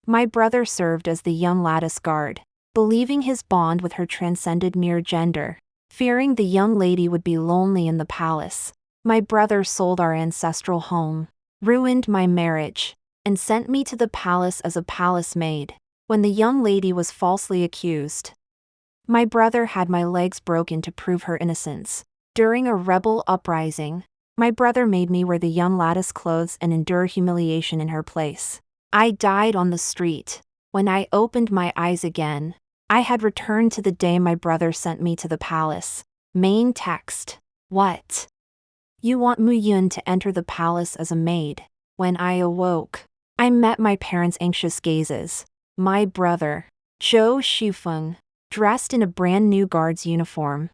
My brother served as the young lattice guard, believing his bond with her transcended mere gender. Fearing the young lady would be lonely in the palace, my brother sold our ancestral home, ruined my marriage, and sent me to the palace as a palace maid, when the young lady was falsely accused. My brother had my legs broken to prove her innocence. During a rebel uprising, my brother made me wear the young lattice clothes and endure humiliation in her place. I died on the street. When I opened my eyes again, I had returned to the day my brother sent me to the palace. Main text. What? You want Mu Yun to enter the palace as a maid. When I awoke, I met my parents' anxious gazes. My brother, Zhou Shifeng, dressed in a brand new guard's uniform,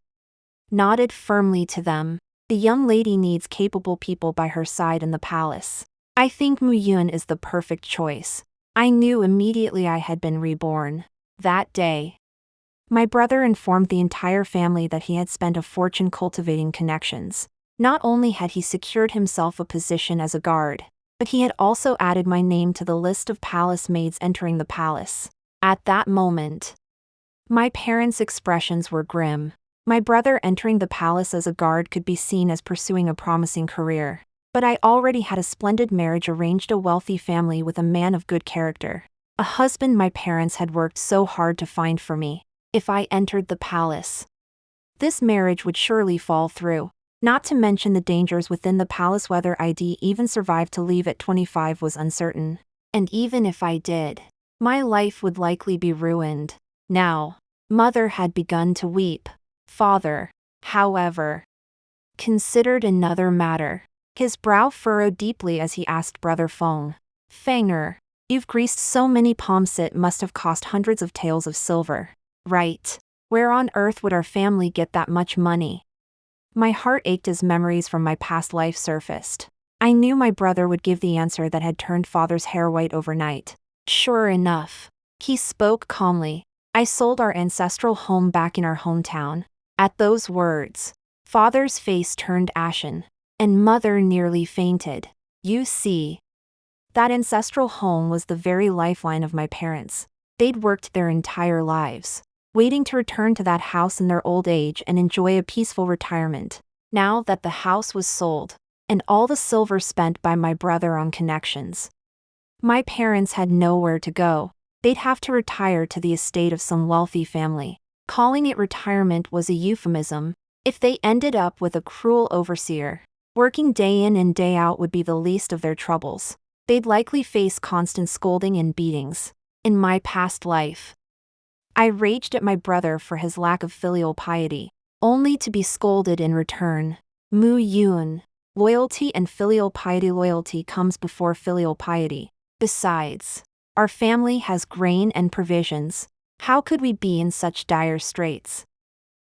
nodded firmly to them. The young lady needs capable people by her side in the palace. I think Mu Yun is the perfect choice. I knew immediately I had been reborn. That day, my brother informed the entire family that he had spent a fortune cultivating connections. Not only had he secured himself a position as a guard, but he had also added my name to the list of palace maids entering the palace. At that moment, my parents' expressions were grim. My brother entering the palace as a guard could be seen as pursuing a promising career. But I already had a splendid marriage, arranged a wealthy family with a man of good character. A husband my parents had worked so hard to find for me. If I entered the palace, this marriage would surely fall through. Not to mention the dangers within the palace. Whether I'd even survive to leave at 25 was uncertain. And even if I did, my life would likely be ruined. Now, mother had begun to weep. Father, however, considered another matter. His brow furrowed deeply as he asked Brother Feng. Fanger, you've greased so many palms, it must have cost hundreds of taels of silver. Right. Where on earth would our family get that much money? My heart ached as memories from my past life surfaced. I knew my brother would give the answer that had turned father's hair white overnight. Sure enough, he spoke calmly. I sold our ancestral home back in our hometown. At those words, father's face turned ashen, and mother nearly fainted. You see, that ancestral home was the very lifeline of my parents. They'd worked their entire lives, waiting to return to that house in their old age and enjoy a peaceful retirement. Now that the house was sold, and all the silver spent by my brother on connections, my parents had nowhere to go. They'd have to retire to the estate of some wealthy family. Calling it retirement was a euphemism. If they ended up with a cruel overseer, working day in and day out would be the least of their troubles. They'd likely face constant scolding and beatings. In my past life, I raged at my brother for his lack of filial piety, only to be scolded in return. Mu Yun, loyalty and filial piety. Loyalty comes before filial piety. Besides, our family has grain and provisions. How could we be in such dire straits?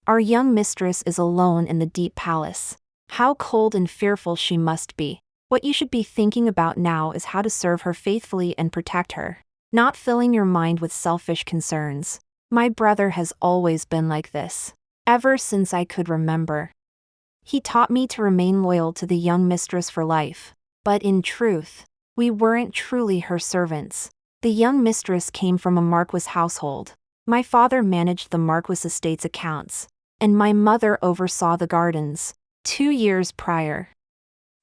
Our young mistress is alone in the deep palace. How cold and fearful she must be. What you should be thinking about now is how to serve her faithfully and protect her, not filling your mind with selfish concerns. My brother has always been like this, ever since I could remember. He taught me to remain loyal to the young mistress for life. But in truth, we weren't truly her servants. The young mistress came from a marquis household. My father managed the marquis estate's accounts, and my mother oversaw the gardens. 2 years prior,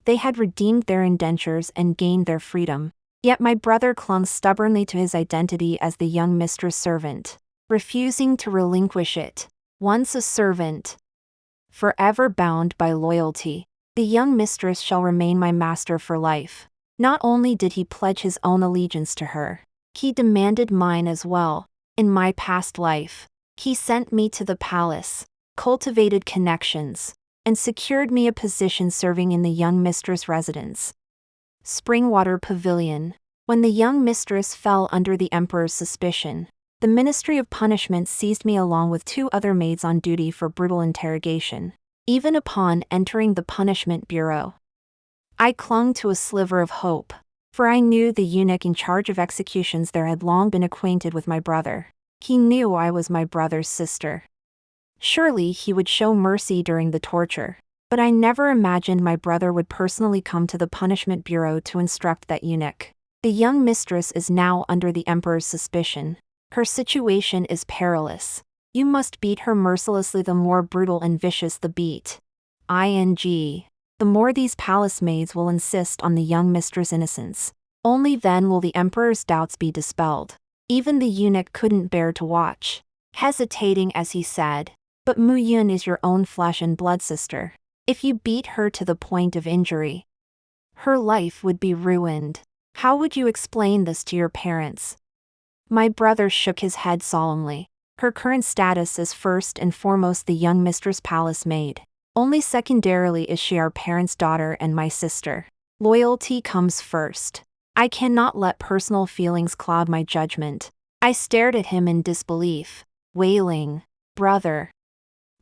they had redeemed their indentures and gained their freedom. Yet my brother clung stubbornly to his identity as the young mistress' servant, refusing to relinquish it. Once a servant, forever bound by loyalty, the young mistress shall remain my master for life. Not only did he pledge his own allegiance to her, he demanded mine as well. In my past life, he sent me to the palace, cultivated connections, and secured me a position serving in the young mistress' residence. Springwater Pavilion. When the young mistress fell under the emperor's suspicion, the Ministry of Punishment seized me along with 2 other maids on duty for brutal interrogation. Even upon entering the punishment bureau, I clung to a sliver of hope, for I knew the eunuch in charge of executions there had long been acquainted with my brother. He knew I was my brother's sister. Surely he would show mercy during the torture, but I never imagined my brother would personally come to the punishment bureau to instruct that eunuch. The young mistress is now under the emperor's suspicion. Her situation is perilous. You must beat her mercilessly. The more brutal and vicious the beat, the more these palace maids will insist on the young mistress' innocence. Only then will the emperor's doubts be dispelled. Even the eunuch couldn't bear to watch, hesitating as he said, "But Mu Yun is your own flesh and blood sister. If you beat her to the point of injury, her life would be ruined. How would you explain this to your parents?" My brother shook his head solemnly. Her current status is first and foremost the young mistress palace maid. Only secondarily is she our parents' daughter and my sister. Loyalty comes first. I cannot let personal feelings cloud my judgment. I stared at him in disbelief, wailing, "Brother."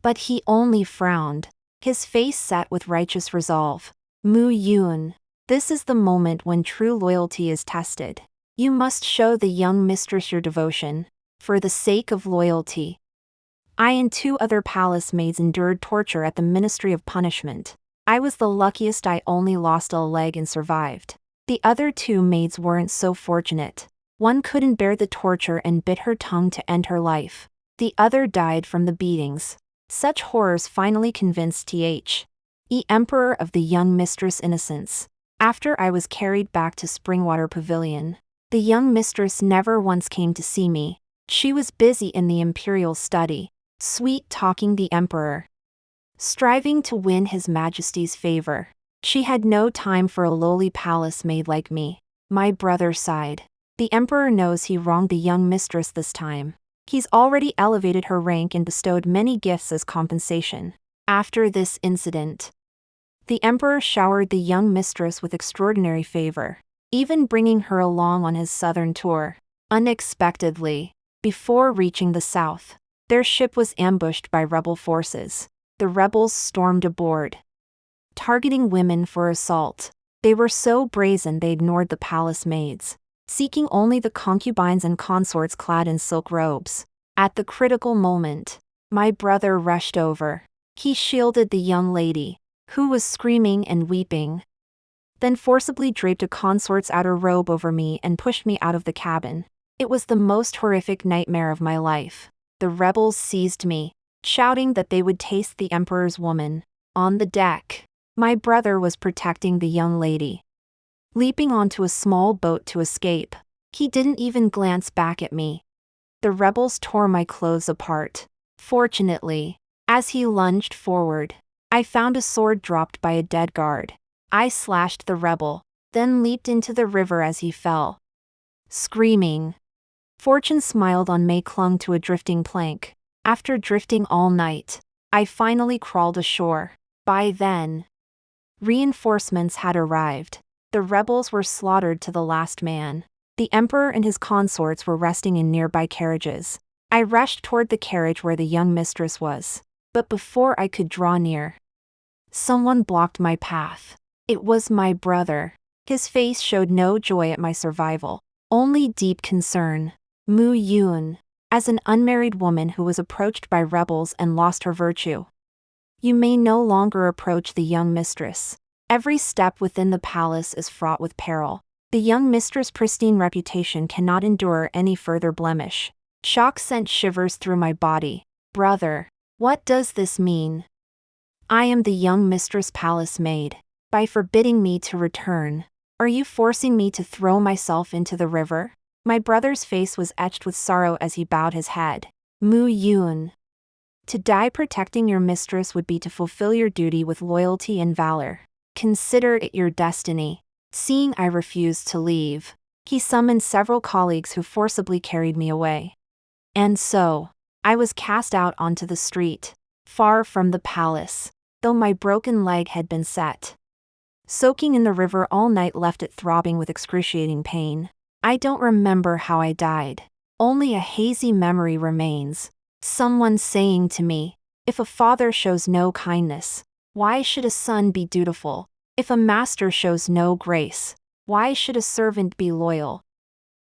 But he only frowned, his face set with righteous resolve. "Mu Yun, this is the moment when true loyalty is tested. You must show the young mistress your devotion, for the sake of loyalty." I and 2 other palace maids endured torture at the Ministry of Punishment. I was the luckiest. I only lost a leg and survived. The other 2 maids weren't so fortunate. One couldn't bear the torture and bit her tongue to end her life. The other died from the beatings. Such horrors finally convinced the emperor of the young mistress' innocence. After I was carried back to Springwater Pavilion, the young mistress never once came to see me. She was busy in the imperial study, sweet-talking the emperor, striving to win his majesty's favor. She had no time for a lowly palace maid like me. My brother sighed. The emperor knows he wronged the young mistress this time. He's already elevated her rank and bestowed many gifts as compensation. After this incident, the emperor showered the young mistress with extraordinary favor, even bringing her along on his southern tour. Unexpectedly, before reaching the south, their ship was ambushed by rebel forces. The rebels stormed aboard, targeting women for assault. They were so brazen they ignored the palace maids, seeking only the concubines and consorts clad in silk robes. At the critical moment, my brother rushed over. He shielded the young lady, who was screaming and weeping, then forcibly draped a consort's outer robe over me and pushed me out of the cabin. It was the most horrific nightmare of my life. The rebels seized me, shouting that they would taste the emperor's woman. On the deck, my brother was protecting the young lady, leaping onto a small boat to escape. He didn't even glance back at me. The rebels tore my clothes apart. Fortunately, as he lunged forward, I found a sword dropped by a dead guard. I slashed the rebel, then leaped into the river as he fell, screaming. Fortune smiled on me. Clung to a drifting plank. After drifting all night, I finally crawled ashore. By then, reinforcements had arrived. The rebels were slaughtered to the last man. The emperor and his consorts were resting in nearby carriages. I rushed toward the carriage where the young mistress was. But before I could draw near, someone blocked my path. It was my brother. His face showed no joy at my survival, only deep concern. Mu Yun, as an unmarried woman who was approached by rebels and lost her virtue, you may no longer approach the young mistress. Every step within the palace is fraught with peril. The young mistress' pristine reputation cannot endure any further blemish. Shock sent shivers through my body. Brother, what does this mean? I am the young mistress palace maid. By forbidding me to return, are you forcing me to throw myself into the river? My brother's face was etched with sorrow as he bowed his head. Mu Yun, to die protecting your mistress would be to fulfill your duty with loyalty and valor. Consider it your destiny. Seeing I refused to leave, he summoned several colleagues who forcibly carried me away. And so, I was cast out onto the street, far from the palace, though my broken leg had been set. Soaking in the river all night left it throbbing with excruciating pain. I don't remember how I died. Only a hazy memory remains. Someone saying to me, if a father shows no kindness, why should a son be dutiful? If a master shows no grace, why should a servant be loyal?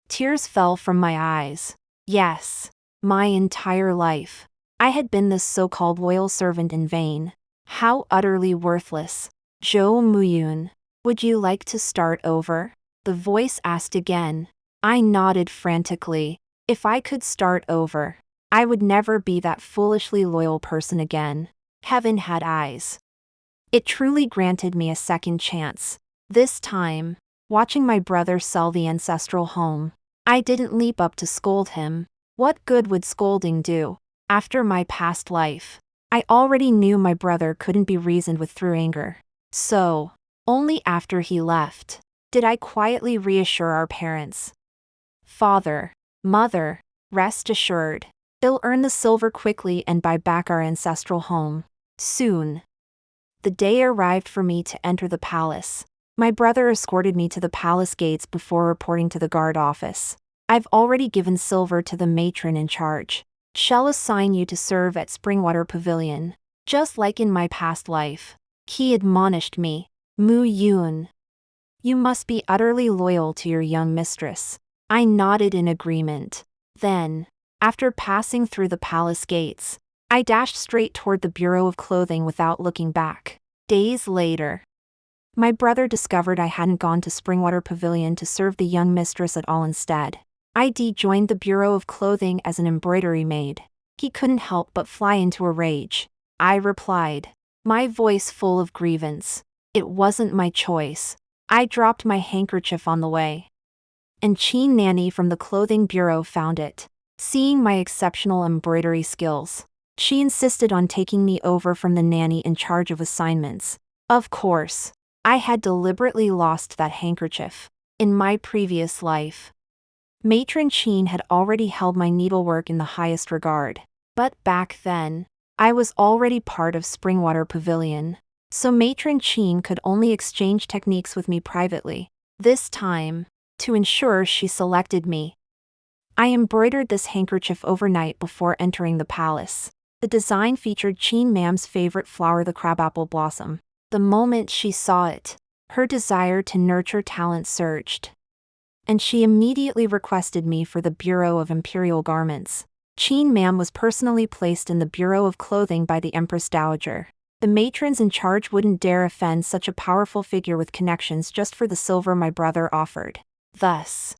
Tears fell from my eyes. Yes, my entire life, I had been this so-called loyal servant in vain. How utterly worthless. Jo Muyun, would you like to start over? The voice asked again. I nodded frantically. If I could start over, I would never be that foolishly loyal person again. Heaven had eyes. It truly granted me a second chance. This time, watching my brother sell the ancestral home, I didn't leap up to scold him. What good would scolding do? After my past life, I already knew my brother couldn't be reasoned with through anger. So, only after he left, did I quietly reassure our parents. Father, mother, rest assured, they'll earn the silver quickly and buy back our ancestral home. Soon. The day arrived for me to enter the palace. My brother escorted me to the palace gates before reporting to the guard office. I've already given silver to the matron in charge. She'll assign you to serve at Springwater Pavilion, just like in my past life. He admonished me. Mu Yun. You must be utterly loyal to your young mistress. I nodded in agreement. Then, after passing through the palace gates, I dashed straight toward the Bureau of Clothing without looking back. Days later, my brother discovered I hadn't gone to Springwater Pavilion to serve the young mistress at all. Instead, I joined the Bureau of Clothing as an embroidery maid. He couldn't help but fly into a rage. I replied, my voice full of grievance. It wasn't my choice. I dropped my handkerchief on the way. And Chin Nanny from the clothing bureau found it. Seeing my exceptional embroidery skills, she insisted on taking me over from the nanny in charge of assignments. Of course, I had deliberately lost that handkerchief. In my previous life, Matron Chin had already held my needlework in the highest regard. But back then, I was already part of Springwater Pavilion, so Matron Chin could only exchange techniques with me privately. This time, to ensure she selected me, I embroidered this handkerchief overnight before entering the palace. The design featured Chin Mam's favorite flower, the crabapple blossom. The moment she saw it, her desire to nurture talent surged, and she immediately requested me for the Bureau of Imperial Garments. Chin Mam was personally placed in the Bureau of Clothing by the Empress Dowager. The matrons in charge wouldn't dare offend such a powerful figure with connections just for the silver my brother offered. Thus,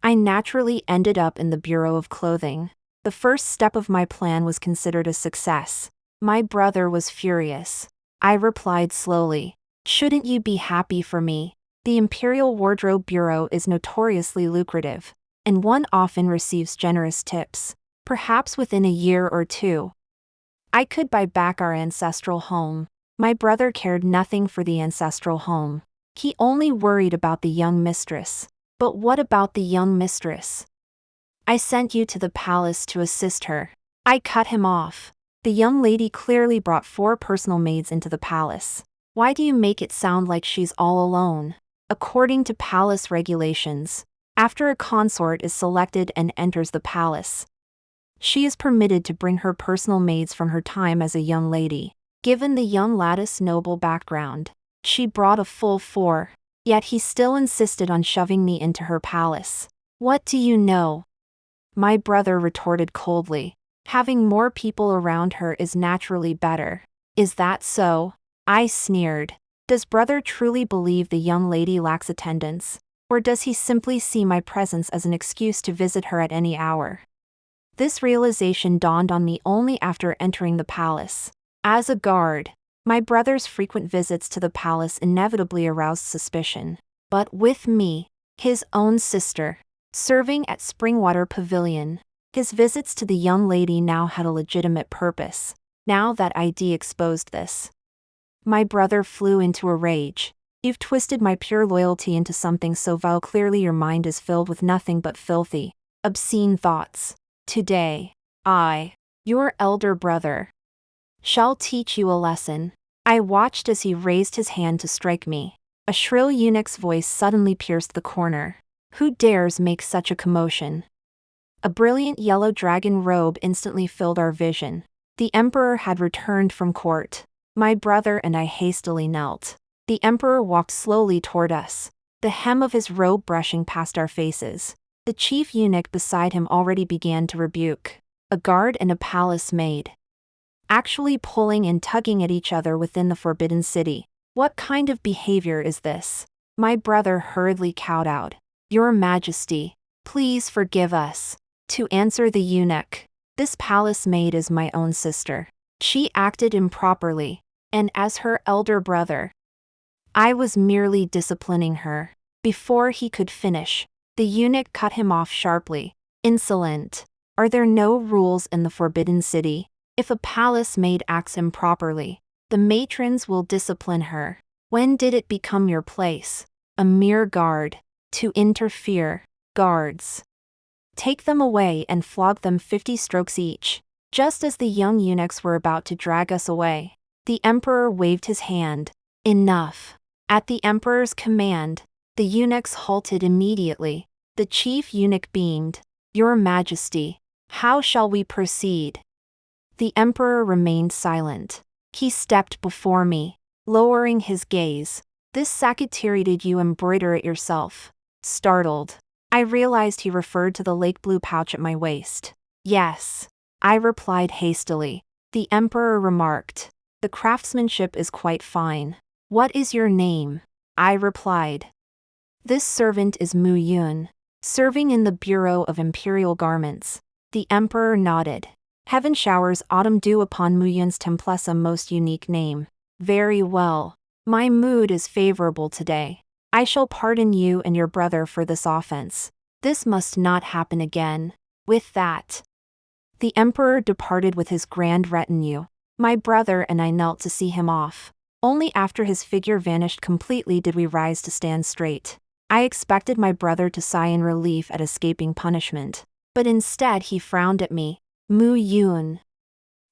I naturally ended up in the Bureau of Clothing. The first step of my plan was considered a success. My brother was furious. I replied slowly, shouldn't you be happy for me? The Imperial Wardrobe Bureau is notoriously lucrative, and one often receives generous tips. Perhaps within a year or two, I could buy back our ancestral home. My brother cared nothing for the ancestral home. He only worried about the young mistress. But what about the young mistress? I sent you to the palace to assist her. I cut him off. The young lady clearly brought 4 personal maids into the palace. Why do you make it sound like she's all alone? According to palace regulations, after a consort is selected and enters the palace, she is permitted to bring her personal maids from her time as a young lady. Given the young lattice noble background, she brought a full 4, yet he still insisted on shoving me into her palace. What do you know? My brother retorted coldly. Having more people around her is naturally better. Is that so? I sneered. Does brother truly believe the young lady lacks attendance, or does he simply see my presence as an excuse to visit her at any hour? This realization dawned on me only after entering the palace. As a guard, my brother's frequent visits to the palace inevitably aroused suspicion. But with me, his own sister, serving at Springwater Pavilion, his visits to the young lady now had a legitimate purpose. Now that ID exposed this, my brother flew into a rage. You've twisted my pure loyalty into something so vile. Clearly your mind is filled with nothing but filthy, obscene thoughts. Today, I, your elder brother, shall teach you a lesson. I watched as he raised his hand to strike me. A shrill eunuch's voice suddenly pierced the corner. Who dares make such a commotion? A brilliant yellow dragon robe instantly filled our vision. The emperor had returned from court. My brother and I hastily knelt. The emperor walked slowly toward us, the hem of his robe brushing past our faces. The chief eunuch beside him already began to rebuke a guard and a palace maid, actually pulling and tugging at each other within the forbidden city. What kind of behavior is this? My brother hurriedly kowtowed. Your Majesty, please forgive us. To answer the eunuch, this palace maid is my own sister. She acted improperly, and as her elder brother, I was merely disciplining her. Before he could finish, the eunuch cut him off sharply. Insolent! Are there no rules in the Forbidden City? If a palace maid acts improperly, the matrons will discipline her. When did it become your place, a mere guard, to interfere? Guards, take them away and flog them 50 strokes each. Just as the young eunuchs were about to drag us away, the emperor waved his hand. Enough! At the emperor's command, the eunuchs halted immediately. The chief eunuch beamed. Your Majesty, how shall we proceed? The emperor remained silent. He stepped before me, lowering his gaze. This sakatiri, did you embroider it yourself? Startled, I realized he referred to the lake blue pouch at my waist. Yes, I replied hastily. The emperor remarked. The craftsmanship is quite fine. What is your name? I replied. This servant is Mu Yun, serving in the Bureau of Imperial Garments. The emperor nodded. Heaven showers autumn dew upon Mu Yun's templess, a most unique name. Very well. My mood is favorable today. I shall pardon you and your brother for this offense. This must not happen again. With that, the emperor departed with his grand retinue. My brother and I knelt to see him off. Only after his figure vanished completely did we rise to stand straight. I expected my brother to sigh in relief at escaping punishment, but instead he frowned at me. Mu Yun,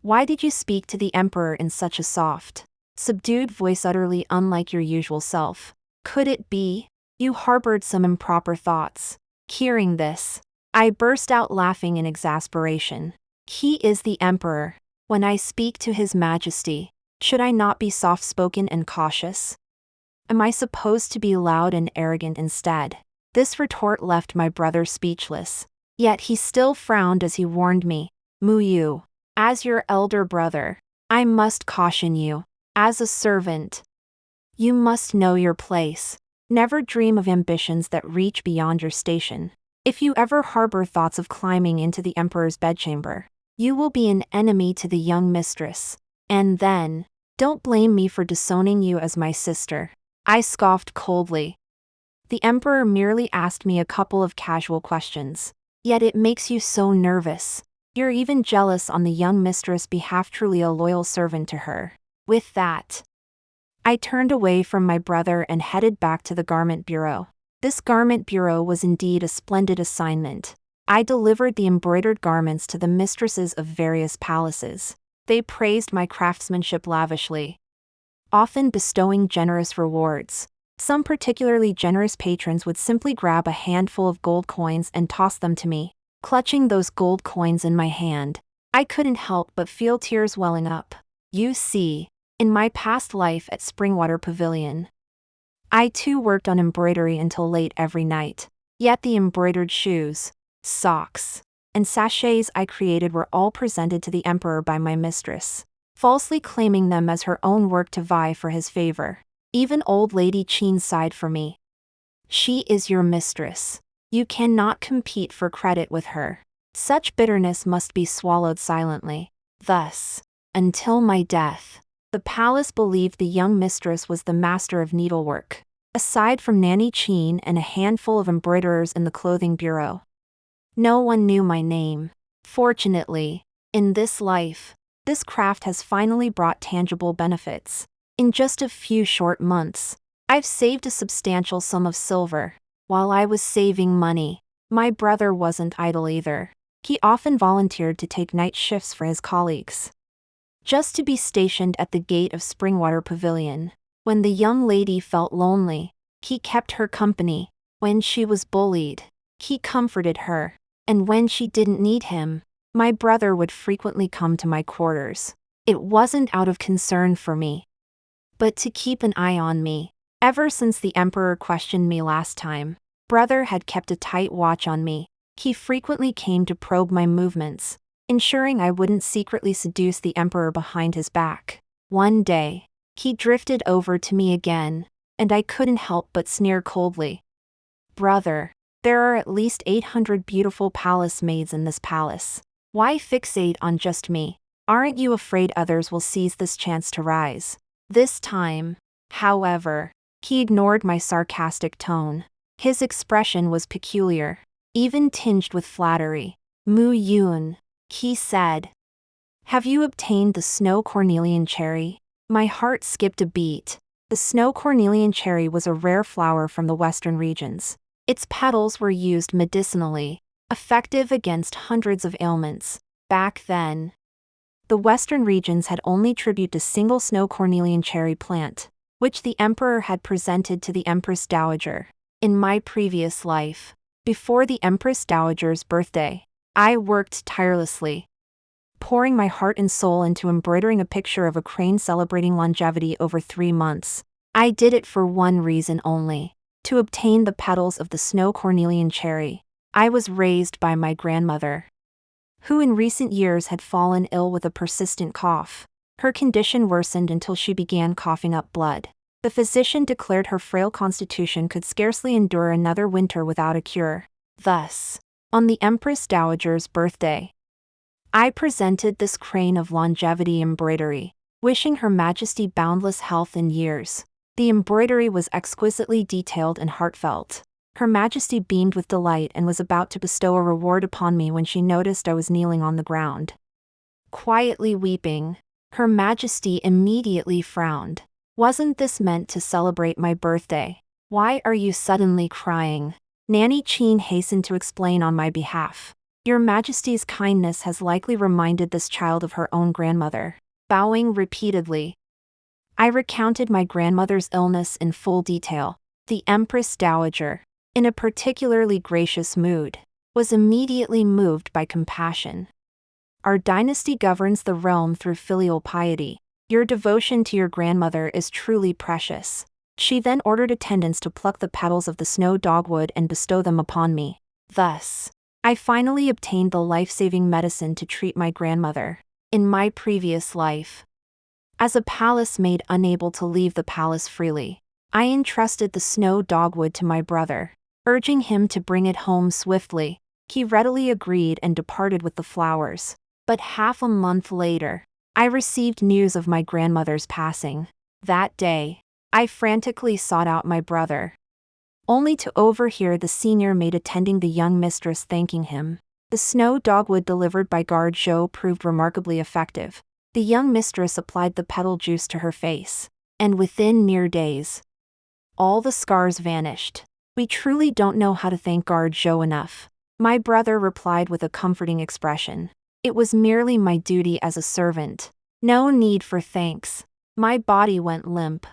why did you speak to the emperor in such a soft, subdued voice, utterly unlike your usual self? Could it be you harbored some improper thoughts? Hearing this, I burst out laughing in exasperation. He is the emperor. When I speak to his majesty, should I not be soft-spoken and cautious? Am I supposed to be loud and arrogant instead? This retort left my brother speechless. Yet he still frowned as he warned me. Mu Yu, as your elder brother, I must caution you. As a servant, you must know your place. Never dream of ambitions that reach beyond your station. If you ever harbor thoughts of climbing into the emperor's bedchamber, you will be an enemy to the young mistress. And then, don't blame me for disowning you as my sister. I scoffed coldly. The emperor merely asked me a couple of casual questions. Yet it makes you so nervous. You're even jealous on the young mistress' behalf, truly a loyal servant to her. With that, I turned away from my brother and headed back to the garment bureau. This garment bureau was indeed a splendid assignment. I delivered the embroidered garments to the mistresses of various palaces. They praised my craftsmanship lavishly, often bestowing generous rewards. Some particularly generous patrons would simply grab a handful of gold coins and toss them to me. Clutching those gold coins in my hand, I couldn't help but feel tears welling up. You see, in my past life at Springwater Pavilion, I too worked on embroidery until late every night. Yet the embroidered shoes, socks, and sachets I created were all presented to the emperor by my mistress, falsely claiming them as her own work to vie for his favor. Even old Lady Qin sighed for me. She is your mistress. You cannot compete for credit with her. Such bitterness must be swallowed silently. Thus, until my death, the palace believed the young mistress was the master of needlework. Aside from Nanny Qin and a handful of embroiderers in the clothing bureau, no one knew my name. Fortunately, in this life, this craft has finally brought tangible benefits. In just a few short months, I've saved a substantial sum of silver. While I was saving money, my brother wasn't idle either. He often volunteered to take night shifts for his colleagues, just to be stationed at the gate of Springwater Pavilion. When the young lady felt lonely, he kept her company. When she was bullied, he comforted her. And when she didn't need him, my brother would frequently come to my quarters. It wasn't out of concern for me, but to keep an eye on me. Ever since the emperor questioned me last time, brother had kept a tight watch on me. He frequently came to probe my movements, ensuring I wouldn't secretly seduce the emperor behind his back. One day, he drifted over to me again, and I couldn't help but sneer coldly. Brother, there are at least 800 beautiful palace maids in this palace. Why fixate on just me? Aren't you afraid others will seize this chance to rise? This time, however, he ignored my sarcastic tone. His expression was peculiar, even tinged with flattery. Mu Yun, he said. Have you obtained the snow cornelian cherry? My heart skipped a beat. The snow cornelian cherry was a rare flower from the western regions. Its petals were used medicinally, effective against hundreds of ailments. Back then, the western regions had only tribute a single snow cornelian cherry plant, which the emperor had presented to the Empress Dowager. In my previous life, before the Empress Dowager's birthday, I worked tirelessly, pouring my heart and soul into embroidering a picture of a crane celebrating longevity over 3 months. I did it for one reason only: to obtain the petals of the snow cornelian cherry. I was raised by my grandmother, who in recent years had fallen ill with a persistent cough. Her condition worsened until she began coughing up blood. The physician declared her frail constitution could scarcely endure another winter without a cure. Thus, on the Empress Dowager's birthday, I presented this crane of longevity embroidery, wishing Her Majesty boundless health and years. The embroidery was exquisitely detailed and heartfelt. Her Majesty beamed with delight and was about to bestow a reward upon me when she noticed I was kneeling on the ground, quietly weeping. Her Majesty immediately frowned. Wasn't this meant to celebrate my birthday? Why are you suddenly crying? Nanny Chin hastened to explain on my behalf. Your Majesty's kindness has likely reminded this child of her own grandmother. Bowing repeatedly, I recounted my grandmother's illness in full detail. The Empress Dowager, in a particularly gracious mood, was immediately moved by compassion. Our dynasty governs the realm through filial piety. Your devotion to your grandmother is truly precious. She then ordered attendants to pluck the petals of the snow dogwood and bestow them upon me. Thus, I finally obtained the life-saving medicine to treat my grandmother. In my previous life, as a palace maid unable to leave the palace freely, I entrusted the snow dogwood to my brother, urging him to bring it home swiftly. He readily agreed and departed with the flowers. But half a month later, I received news of my grandmother's passing. That day, I frantically sought out my brother, only to overhear the senior maid attending the young mistress thanking him. The snow dogwood delivered by guard Zhou proved remarkably effective. The young mistress applied the petal juice to her face, and within mere days, all the scars vanished. We truly don't know how to thank guard Zhou enough. My brother replied with a comforting expression. It was merely my duty as a servant. No need for thanks. My body went limp,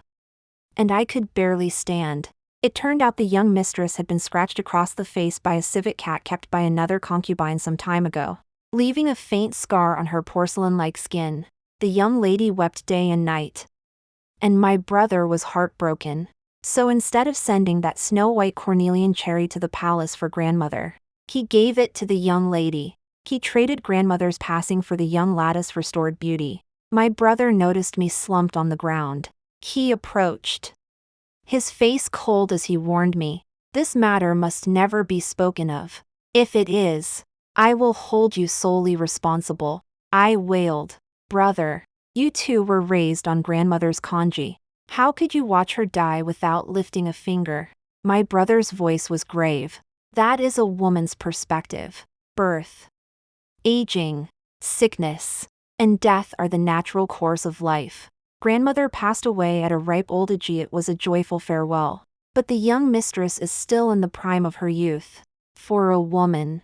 and I could barely stand. It turned out the young mistress had been scratched across the face by a civet cat kept by another concubine some time ago, leaving a faint scar on her porcelain-like skin. The young lady wept day and night, and my brother was heartbroken. So instead of sending that snow-white cornelian cherry to the palace for grandmother, he gave it to the young lady. He traded grandmother's passing for the young lattice restored beauty. My brother noticed me slumped on the ground. He approached, his face cold as he warned me. This matter must never be spoken of. If it is, I will hold you solely responsible. I wailed. Brother, you two were raised on grandmother's congee. How could you watch her die without lifting a finger? My brother's voice was grave. That is a woman's perspective. Birth, aging, sickness, and death are the natural course of life. Grandmother passed away at a ripe old age. It was a joyful farewell. But the young mistress is still in the prime of her youth. For a woman,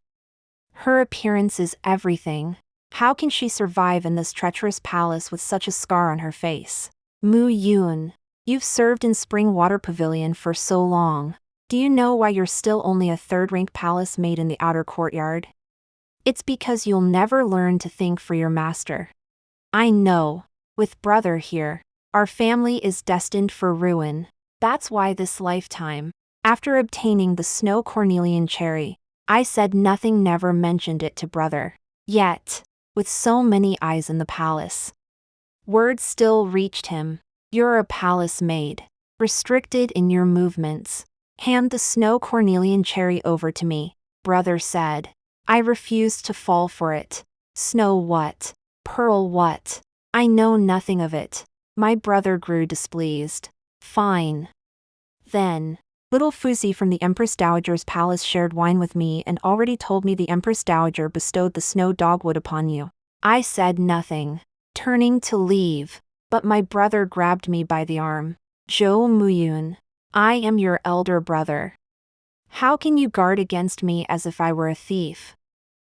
her appearance is everything. How can she survive in this treacherous palace with such a scar on her face? Mu Yun, you've served in Spring Water Pavilion for so long. Do you know why you're still only a third-rank palace maid in the outer courtyard? It's because you'll never learn to think for your master. I know. With brother here, our family is destined for ruin. That's why this lifetime, after obtaining the snow cornelian cherry, I said nothing, never mentioned it to brother. Yet, with so many eyes in the palace, word still reached him. You're a palace maid. restricted in your movements. Hand the snow cornelian cherry over to me, brother said. I refused to fall for it. Snow what? Pearl what? I know nothing of it. My brother grew displeased. Fine. Then, little Fuzi from the Empress Dowager's palace shared wine with me and already told me the Empress Dowager bestowed the snow dogwood upon you. I said nothing, turning to leave, but my brother grabbed me by the arm. Zhou Muyun, I am your elder brother. How can you guard against me as if I were a thief?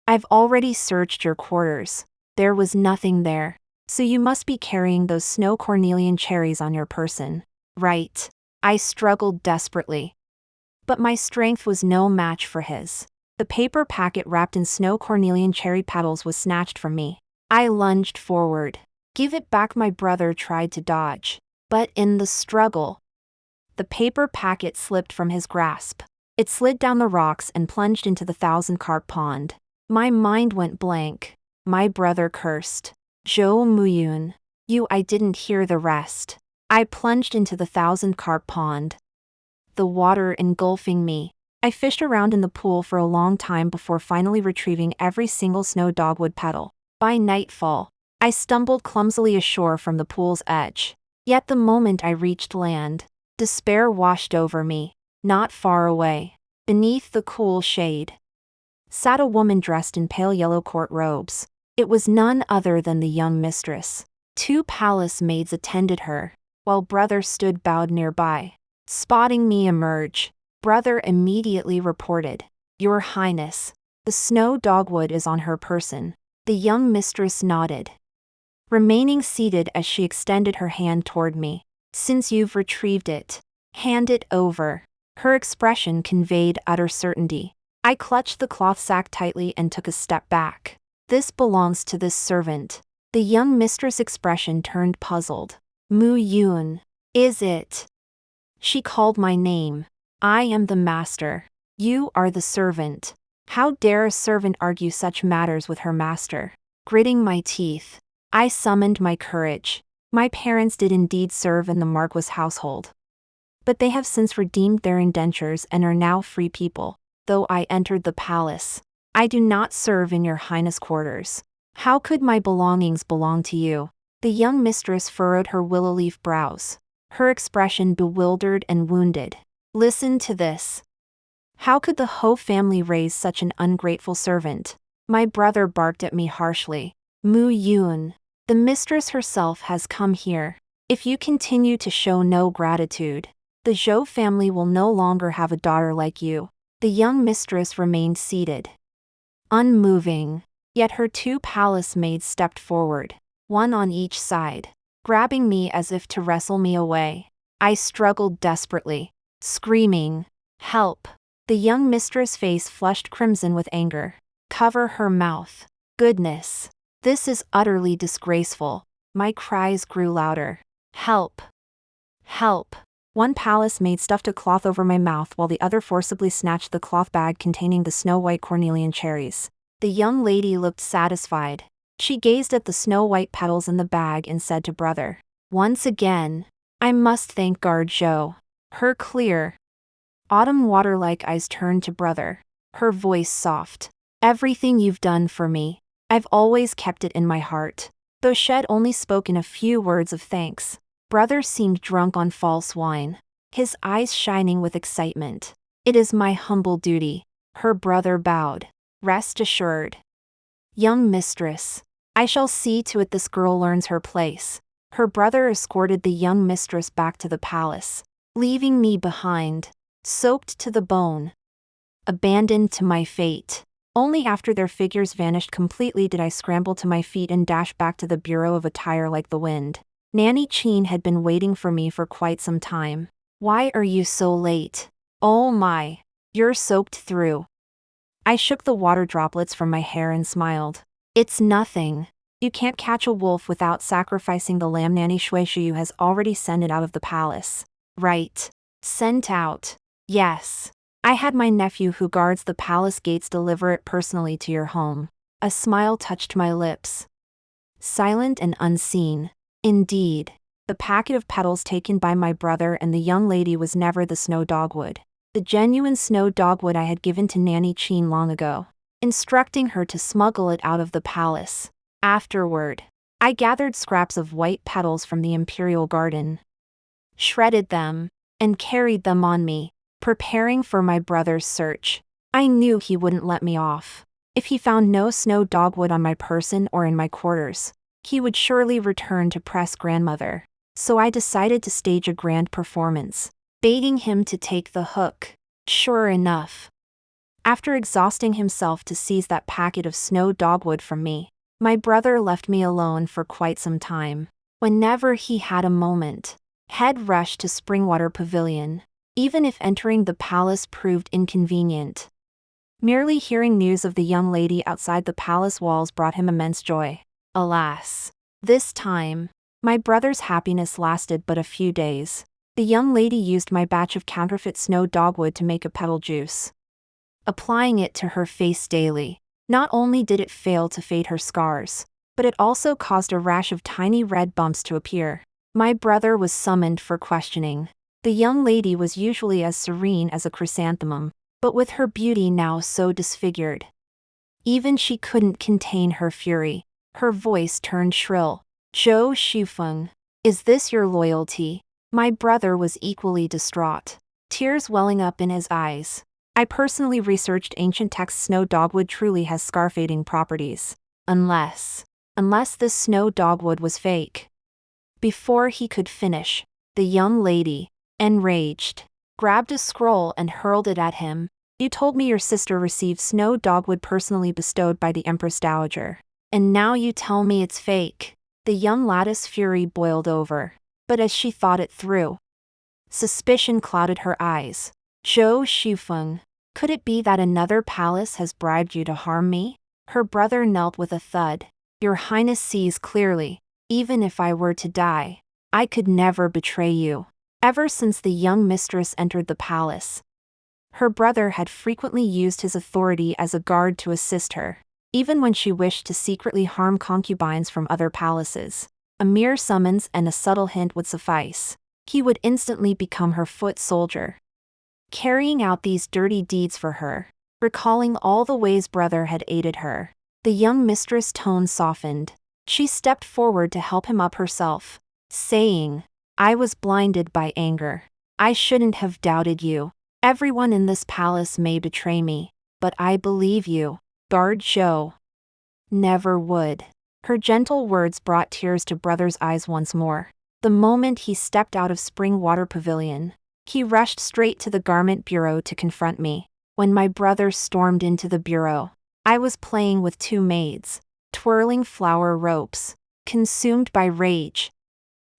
I've already searched your quarters. There was nothing there. So you must be carrying those snow cornelian cherries on your person. Right. I struggled desperately. But my strength was no match for his. The paper packet wrapped in snow cornelian cherry petals was snatched from me. I lunged forward. Give it back, my brother tried to dodge. But in the struggle, the paper packet slipped from his grasp. It slid down the rocks and plunged into the 1,000-carp pond. My mind went blank. My brother cursed. Zhou Muyun. I didn't hear the rest. I plunged into the 1,000-carp pond. The water engulfing me. I fished around in the pool for a long time before finally retrieving every single snow dogwood petal. By nightfall, I stumbled clumsily ashore from the pool's edge. Yet the moment I reached land, despair washed over me. Not far away, beneath the cool shade, sat a woman dressed in pale yellow court robes. It was none other than the young mistress. 2 palace maids attended her, while brother stood bowed nearby. Spotting me emerge, brother immediately reported, Your Highness, the snow dogwood is on her person. The young mistress nodded, remaining seated as she extended her hand toward me. Since you've retrieved it, hand it over. Her expression conveyed utter certainty. I clutched the cloth sack tightly and took a step back. This belongs to this servant. The young mistress' expression turned puzzled. Mu Yun. Is it? She called my name. I am the master. You are the servant. How dare a servant argue such matters with her master? Gritting my teeth, I summoned my courage. My parents did indeed serve in the Marquis household, but they have since redeemed their indentures and are now free people. Though I entered the palace, I do not serve in your highness quarters. How could my belongings belong to you? The young mistress furrowed her willow leaf brows, her expression bewildered and wounded. Listen to this. How could the Ho family raise such an ungrateful servant? My brother barked at me harshly. Mu Yun, the mistress herself has come here. If you continue to show no gratitude, the Zhou family will no longer have a daughter like you. The young mistress remained seated, unmoving, yet her 2 palace maids stepped forward, one on each side, grabbing me as if to wrestle me away. I struggled desperately, screaming, Help! The young mistress' face flushed crimson with anger. Cover her mouth. Goodness! This is utterly disgraceful. My cries grew louder. Help! Help! One palace maid stuffed a cloth over my mouth while the other forcibly snatched the cloth bag containing the snow-white cornelian cherries. The young lady looked satisfied. She gazed at the snow-white petals in the bag and said to brother, Once again, I must thank Guard Zhou. Her clear, autumn water-like eyes turned to brother, her voice soft. Everything you've done for me, I've always kept it in my heart. Though Shed only spoke in a few words of thanks, brother seemed drunk on false wine, his eyes shining with excitement. It is my humble duty. Her brother bowed. Rest assured, young mistress, I shall see to it this girl learns her place. Her brother escorted the young mistress back to the palace, leaving me behind, soaked to the bone, abandoned to my fate. Only after their figures vanished completely did I scramble to my feet and dash back to the bureau of attire like the wind. Nanny Chin had been waiting for me for quite some time. Why are you so late? Oh my, you're soaked through. I shook the water droplets from my hair and smiled. It's nothing. You can't catch a wolf without sacrificing the lamb. Nanny Shuishu has already sent it out of the palace. Right. Sent out. Yes. I had my nephew who guards the palace gates deliver it personally to your home. A smile touched my lips. Silent and unseen. Indeed. The packet of petals taken by my brother and the young lady was never the snow dogwood. The genuine snow dogwood I had given to Nanny Chin long ago, instructing her to smuggle it out of the palace. Afterward, I gathered scraps of white petals from the imperial garden, shredded them, and carried them on me, preparing for my brother's search. I knew he wouldn't let me off. If he found no snow dogwood on my person or in my quarters, he would surely return to press grandmother. So I decided to stage a grand performance, baiting him to take the hook. Sure enough, after exhausting himself to seize that packet of snow dogwood from me, my brother left me alone for quite some time. Whenever he had a moment, he'd rush to Springwater Pavilion, even if entering the palace proved inconvenient. Merely hearing news of the young lady outside the palace walls brought him immense joy. Alas, this time, my brother's happiness lasted but a few days. The young lady used my batch of counterfeit snow dogwood to make a petal juice. Applying it to her face daily, not only did it fail to fade her scars, but it also caused a rash of tiny red bumps to appear. My brother was summoned for questioning. The young lady was usually as serene as a chrysanthemum, but with her beauty now so disfigured, even she couldn't contain her fury. Her voice turned shrill. "Zhou Shufeng, is this your loyalty?" My brother was equally distraught, tears welling up in his eyes. I personally researched ancient texts. Snow dogwood truly has scar-fading properties. Unless this snow dogwood was fake. Before he could finish, the young lady, enraged, grabbed a scroll and hurled it at him. "You told me your sister received snow dogwood personally bestowed by the Empress Dowager. And now you tell me it's fake." The young lattice's fury boiled over, but as she thought it through, suspicion clouded her eyes. "Zhou Shufeng, could it be that another palace has bribed you to harm me?" Her brother knelt with a thud. "Your Highness sees clearly. Even if I were to die, I could never betray you." Ever since the young mistress entered the palace, her brother had frequently used his authority as a guard to assist her. Even when she wished to secretly harm concubines from other palaces, a mere summons and a subtle hint would suffice. He would instantly become her foot soldier, carrying out these dirty deeds for her. Recalling all the ways brother had aided her, the young mistress' tone softened. She stepped forward to help him up herself, saying, "I was blinded by anger. I shouldn't have doubted you. Everyone in this palace may betray me, but I believe you. Guard Zhou never would." Her gentle words brought tears to brother's eyes once more. The moment he stepped out of Springwater Pavilion, he rushed straight to the garment bureau to confront me. When my brother stormed into the bureau, I was playing with two maids, twirling flower ropes, consumed by rage.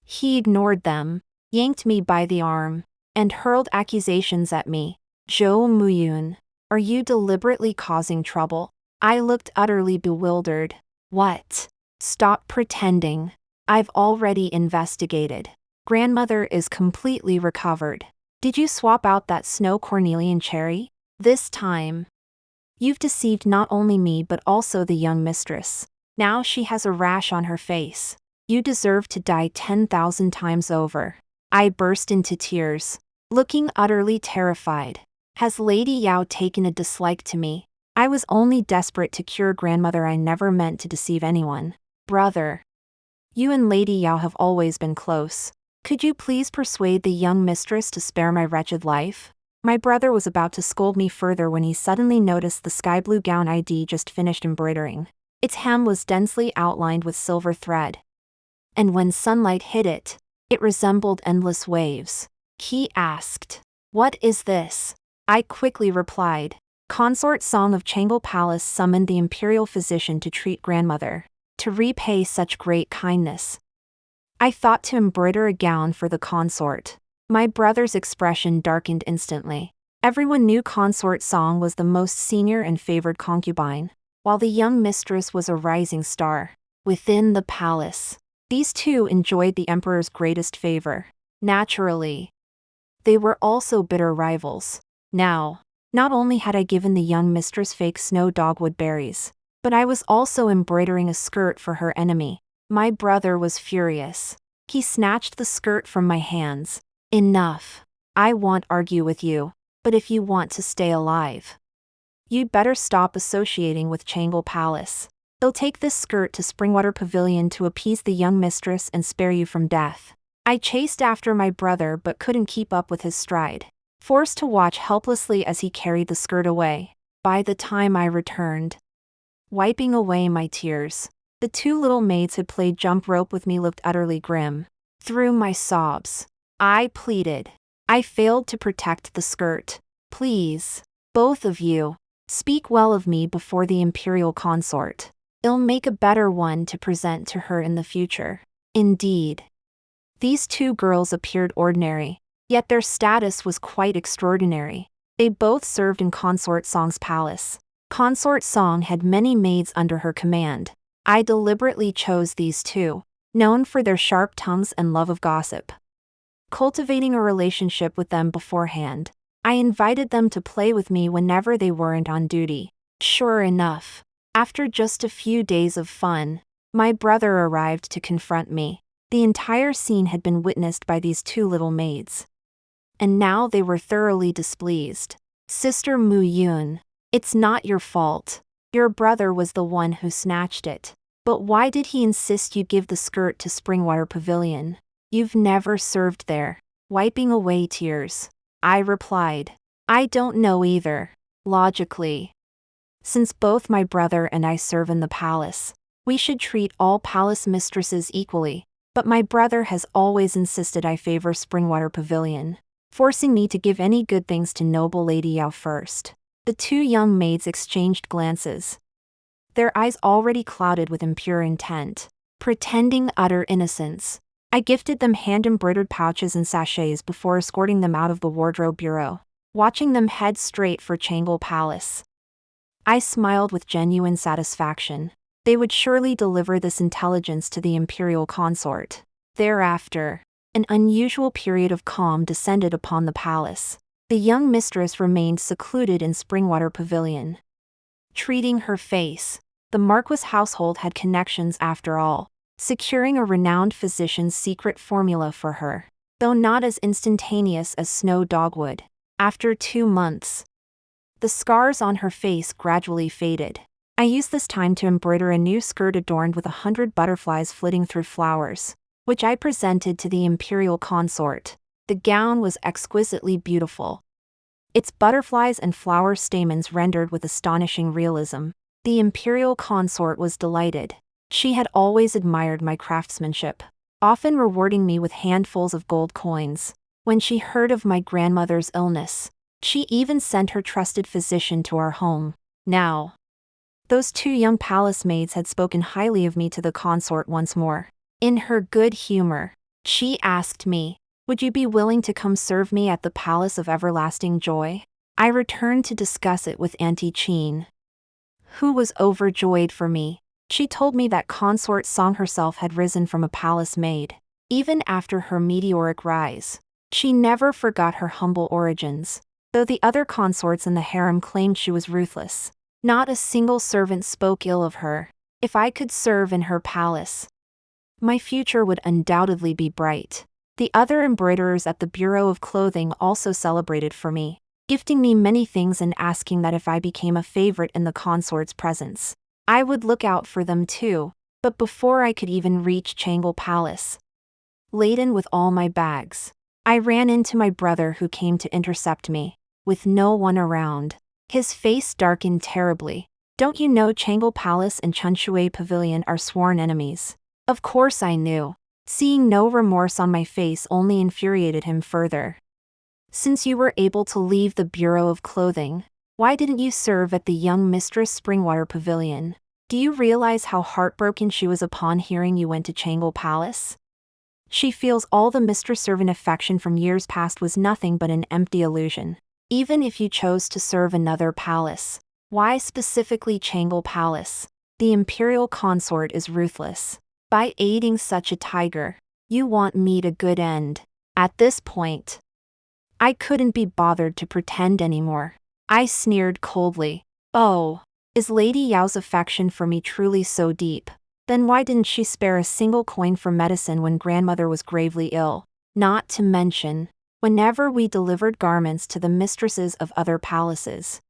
He ignored them, yanked me by the arm, and hurled accusations at me. "Zhou Muyun, are you deliberately causing trouble?" I looked utterly bewildered. "What? Stop pretending. I've already investigated. Grandmother is completely recovered. Did you swap out that snow cornelian cherry? This time, you've deceived not only me but also the young mistress. Now she has a rash on her face. You deserve to die 10,000 times over." I burst into tears, looking utterly terrified. Has Lady Yao taken a dislike to me? I was only desperate to cure grandmother. I never meant to deceive anyone. "Brother, you and Lady Yao have always been close. Could you please persuade the young mistress to spare my wretched life?" My brother was about to scold me further when he suddenly noticed the sky blue gown I'd just finished embroidering. Its hem was densely outlined with silver thread, and when sunlight hit it, it resembled endless waves. He asked, "What is this?" I quickly replied, "Consort Song of Changle Palace summoned the imperial physician to treat grandmother. To repay such great kindness, I thought to embroider a gown for the consort." My brother's expression darkened instantly. Everyone knew Consort Song was the most senior and favored concubine, while the young mistress was a rising star. Within the palace, these two enjoyed the emperor's greatest favor. Naturally, they were also bitter rivals. Now, not only had I given the young mistress fake snow dogwood berries, but I was also embroidering a skirt for her enemy. My brother was furious. He snatched the skirt from my hands. Enough. I won't argue with you, but if you want to stay alive, you'd better stop associating with Changle Palace. They'll take this skirt to Springwater Pavilion to appease the young mistress and spare you from death. I chased after my brother but couldn't keep up with his stride, forced to watch helplessly as he carried the skirt away. By the time I returned, wiping away my tears, the two little maids who played jump rope with me looked utterly grim. Through my sobs, I pleaded. I failed to protect the skirt. Please, both of you, speak well of me before the imperial consort. It'll make a better one to present to her in the future. Indeed. These two girls appeared ordinary, yet their status was quite extraordinary. They both served in Consort Song's palace. Consort Song had many maids under her command. I deliberately chose these two, known for their sharp tongues and love of gossip. Cultivating a relationship with them beforehand, I invited them to play with me whenever they weren't on duty. Sure enough, after just a few days of fun, my brother arrived to confront me. The entire scene had been witnessed by these two little maids, and now they were thoroughly displeased. Sister Mu Yun, it's not your fault. Your brother was the one who snatched it. But why did he insist you give the skirt to Springwater Pavilion? You've never served there. Wiping away tears, I replied. I don't know either. Logically, since both my brother and I serve in the palace, we should treat all palace mistresses equally. But my brother has always insisted I favor Springwater Pavilion, forcing me to give any good things to noble Lady Yao first. The two young maids exchanged glances, their eyes already clouded with impure intent. Pretending utter innocence, I gifted them hand-embroidered pouches and sachets before escorting them out of the wardrobe bureau, watching them head straight for Changle Palace. I smiled with genuine satisfaction. They would surely deliver this intelligence to the imperial consort. Thereafter, an unusual period of calm descended upon the palace. The young mistress remained secluded in Springwater Pavilion, treating her face. The Marquis household had connections after all, securing a renowned physician's secret formula for her, though not as instantaneous as Snow Dogwood. After 2 months, the scars on her face gradually faded. I used this time to embroider a new skirt adorned with 100 butterflies flitting through flowers, which I presented to the imperial consort. The gown was exquisitely beautiful, its butterflies and flower stamens rendered with astonishing realism. The imperial consort was delighted. She had always admired my craftsmanship, often rewarding me with handfuls of gold coins. When she heard of my grandmother's illness, she even sent her trusted physician to our home. Now, those two young palace maids had spoken highly of me to the consort once more. In her good humor, she asked me, "Would you be willing to come serve me at the Palace of Everlasting Joy?" I returned to discuss it with Auntie Chin, who was overjoyed for me. She told me that Consort Song herself had risen from a palace maid. Even after her meteoric rise, she never forgot her humble origins. Though the other consorts in the harem claimed she was ruthless, not a single servant spoke ill of her. If I could serve in her palace, my future would undoubtedly be bright. The other embroiderers at the Bureau of Clothing also celebrated for me, gifting me many things and asking that if I became a favorite in the consort's presence, I would look out for them too. But before I could even reach Changle Palace, laden with all my bags, I ran into my brother who came to intercept me. With no one around, his face darkened terribly. "Don't you know Changle Palace and Chunshui Pavilion are sworn enemies?" Of course I knew. Seeing no remorse on my face only infuriated him further. "Since you were able to leave the Bureau of Clothing, why didn't you serve at the young Mistress Springwater Pavilion? Do you realize how heartbroken she was upon hearing you went to Changle Palace? She feels all the mistress-servant affection from years past was nothing but an empty illusion. Even if you chose to serve another palace, why specifically Changle Palace? The imperial consort is ruthless. By aiding such a tiger, you want me to good end." At this point, I couldn't be bothered to pretend anymore. I sneered coldly. "Oh, is Lady Yao's affection for me truly so deep? Then why didn't she spare a single coin for medicine when grandmother was gravely ill? Not to mention, whenever we delivered garments to the mistresses of other palaces,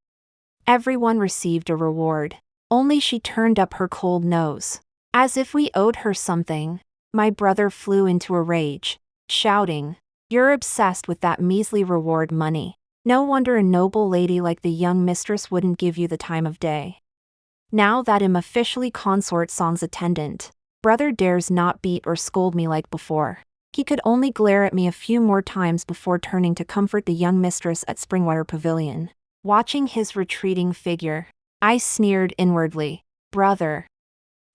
everyone received a reward. Only she turned up her cold nose. As if we owed her something. My brother flew into a rage, shouting, "You're obsessed with that measly reward money. No wonder a noble lady like the young mistress wouldn't give you the time of day." Now that I'm officially consort song's attendant, brother dares not beat or scold me like before. He could only glare at me a few more times before turning to comfort the young mistress at Springwater Pavilion. Watching his retreating figure, I sneered inwardly. Brother,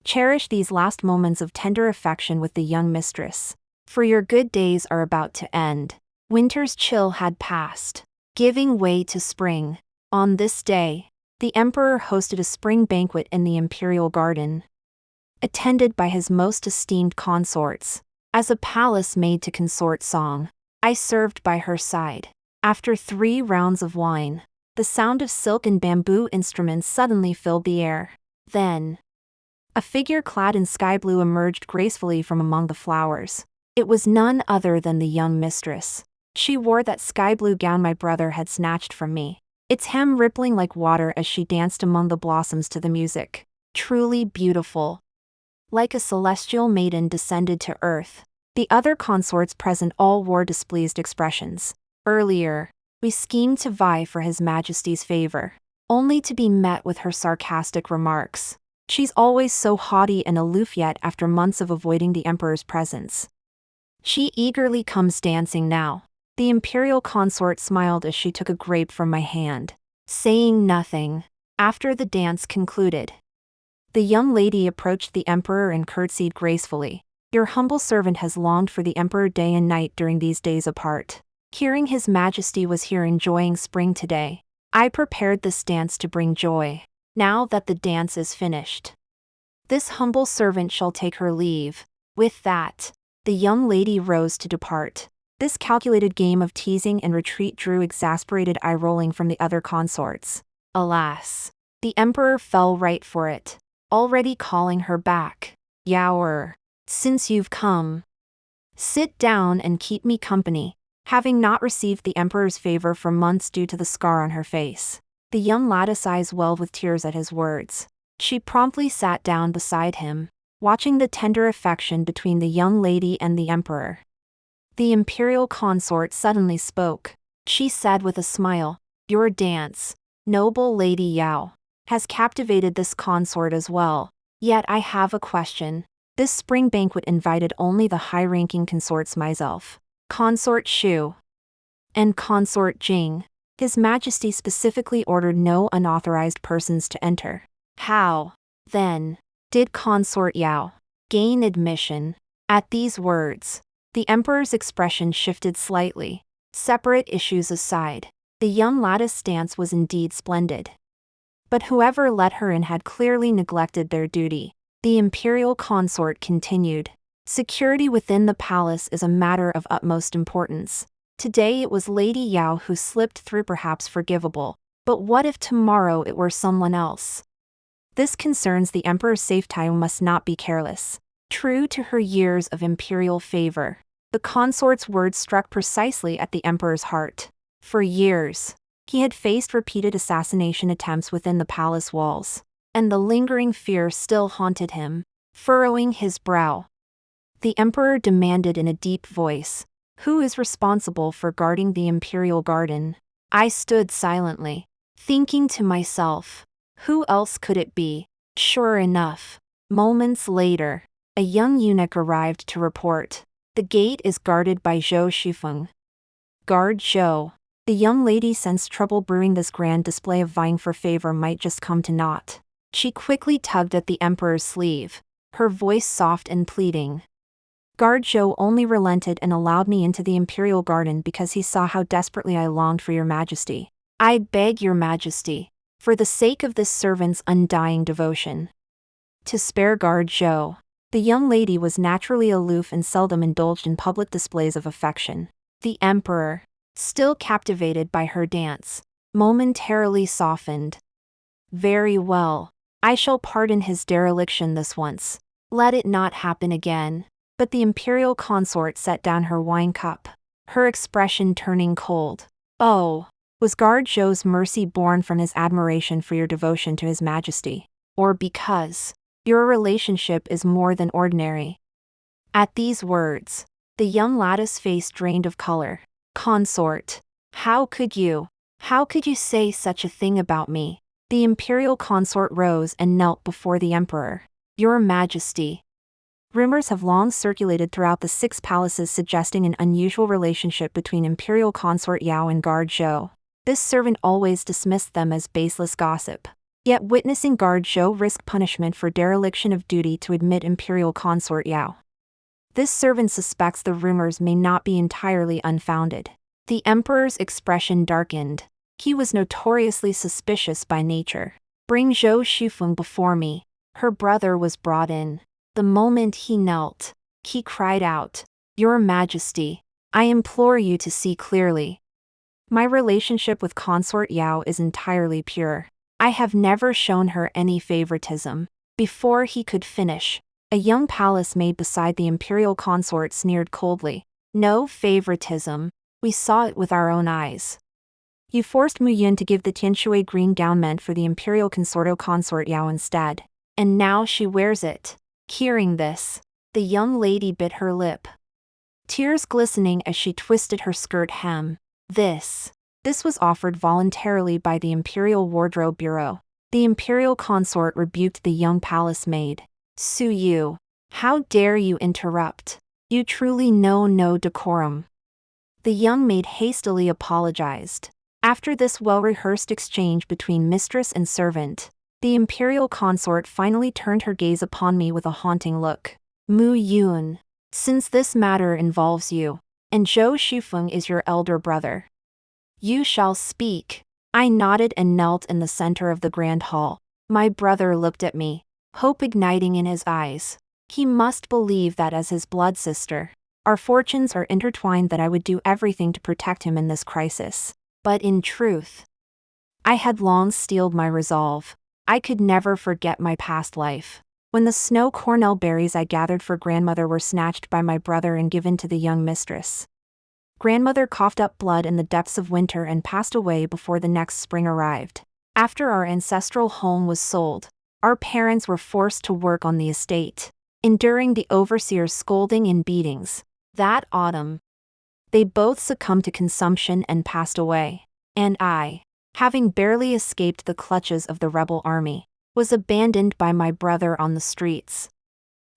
cherish these last moments of tender affection with the young mistress, for your good days are about to end. Winter's chill had passed, giving way to spring. On this day, the emperor hosted a spring banquet in the imperial garden, attended by his most esteemed consorts. As a palace maid to consort song, I served by her side. After 3 rounds of wine, the sound of silk and bamboo instruments suddenly filled the air. Then, a figure clad in sky blue emerged gracefully from among the flowers. It was none other than the young mistress. She wore that sky blue gown my brother had snatched from me, its hem rippling like water as she danced among the blossoms to the music. Truly beautiful. Like a celestial maiden descended to earth. The other consorts present all wore displeased expressions. Earlier, we schemed to vie for His Majesty's favor, only to be met with her sarcastic remarks. She's always so haughty and aloof, yet after months of avoiding the emperor's presence, she eagerly comes dancing now. The imperial consort smiled as she took a grape from my hand, saying nothing. After the dance concluded, the young lady approached the emperor and curtsied gracefully. Your humble servant has longed for the emperor day and night during these days apart. Hearing His Majesty was here enjoying spring today, I prepared this dance to bring joy. Now that the dance is finished, this humble servant shall take her leave. With that, the young lady rose to depart. This calculated game of teasing and retreat drew exasperated eye-rolling from the other consorts. Alas, the emperor fell right for it, already calling her back. Yower, since you've come, sit down and keep me company. Having not received the emperor's favor for months due to the scar on her face, the young lady's eyes welled with tears at his words. She promptly sat down beside him, watching the tender affection between the young lady and the emperor. The imperial consort suddenly spoke. She said with a smile, "Your dance, noble Lady Yao, has captivated this consort as well. Yet I have a question. This spring banquet invited only the high-ranking consorts myself, Consort Shu, and Consort Jing. His Majesty specifically ordered no unauthorized persons to enter. How, then, did Consort Yao gain admission?" At these words, the emperor's expression shifted slightly. Separate issues aside, the young lady's dance was indeed splendid. But whoever let her in had clearly neglected their duty. The imperial consort continued. Security within the palace is a matter of utmost importance. Today it was Lady Yao who slipped through, perhaps forgivable. But what if tomorrow it were someone else? This concerns the emperor's safety and must not be careless. True to her years of imperial favor, the consort's words struck precisely at the emperor's heart. For years, he had faced repeated assassination attempts within the palace walls, and the lingering fear still haunted him. Furrowing his brow, the emperor demanded in a deep voice, "Who is responsible for guarding the imperial garden?" I stood silently, thinking to myself, who else could it be? Sure enough, moments later, a young eunuch arrived to report. The gate is guarded by Zhou Shifeng. Guard Zhou. The young lady sensed trouble brewing. This grand display of vying for favor might just come to naught. She quickly tugged at the emperor's sleeve, her voice soft and pleading. Guard Zhou only relented and allowed me into the imperial garden because he saw how desperately I longed for your majesty. I beg your majesty, for the sake of this servant's undying devotion, to spare Guard Zhou. The young lady was naturally aloof and seldom indulged in public displays of affection. The emperor, still captivated by her dance, momentarily softened. Very well, I shall pardon his dereliction this once. Let it not happen again. But the imperial consort set down her wine cup, her expression turning cold. Oh, was guard Zhou's mercy born from his admiration for your devotion to his majesty? Or because your relationship is more than ordinary? At these words, the young lattice face drained of color. Consort, how could you say such a thing about me? The imperial consort rose and knelt before the emperor. Your majesty. Rumors have long circulated throughout the 6 palaces suggesting an unusual relationship between imperial consort Yao and guard Zhou. This servant always dismissed them as baseless gossip. Yet witnessing guard Zhou risk punishment for dereliction of duty to admit imperial consort Yao. This servant suspects the rumors may not be entirely unfounded. The emperor's expression darkened. He was notoriously suspicious by nature. Bring Zhou Shufeng before me. Her brother was brought in. The moment he knelt, he cried out, Your Majesty, I implore you to see clearly. My relationship with consort Yao is entirely pure. I have never shown her any favoritism. Before he could finish, a young palace maid beside the imperial consort sneered coldly. No favoritism. We saw it with our own eyes. You forced Mu Yun to give the Tianshui green gown meant for the imperial consorto consort Yao instead. And now she wears it. Hearing this, the young lady bit her lip, tears glistening as she twisted her skirt hem. This was offered voluntarily by the Imperial Wardrobe Bureau. The imperial consort rebuked the young palace maid. Su Yu, how dare you interrupt? You truly know no decorum. The young maid hastily apologized. After this well-rehearsed exchange between mistress and servant, the imperial consort finally turned her gaze upon me with a haunting look. Mu Yun, since this matter involves you, and Zhou Shufeng is your elder brother, you shall speak. I nodded and knelt in the center of the grand hall. My brother looked at me, hope igniting in his eyes. He must believe that as his blood sister, our fortunes are intertwined, that I would do everything to protect him in this crisis. But in truth, I had long steeled my resolve. I could never forget my past life. When the snow cornel berries I gathered for grandmother were snatched by my brother and given to the young mistress. Grandmother coughed up blood in the depths of winter and passed away before the next spring arrived. After our ancestral home was sold, our parents were forced to work on the estate, enduring the overseer's scolding and beatings. That autumn, they both succumbed to consumption and passed away. And I, having barely escaped the clutches of the rebel army, was abandoned by my brother on the streets,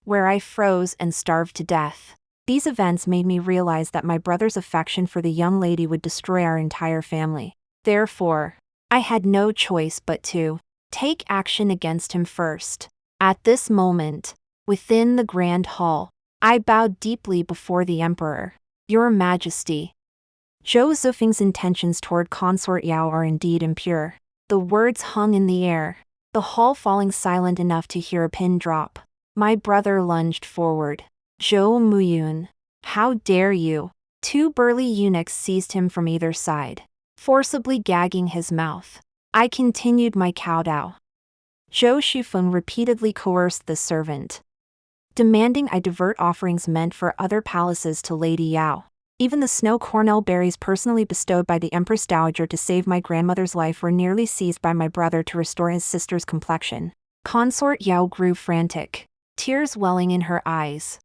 where I froze and starved to death. These events made me realize that my brother's affection for the young lady would destroy our entire family. Therefore, I had no choice but to take action against him first. At this moment, within the grand hall, I bowed deeply before the emperor. Your Majesty, Zhou Zufeng's intentions toward consort Yao are indeed impure. The words hung in the air, the hall falling silent enough to hear a pin drop. My brother lunged forward. Zhou Muyun, how dare you? 2 burly eunuchs seized him from either side, forcibly gagging his mouth. I continued my kowtow. Zhou Shufeng repeatedly coerced the servant, demanding I divert offerings meant for other palaces to Lady Yao. Even the snow cornel berries personally bestowed by the Empress Dowager to save my grandmother's life were nearly seized by my brother to restore his sister's complexion. Consort Yao grew frantic, tears welling in her eyes.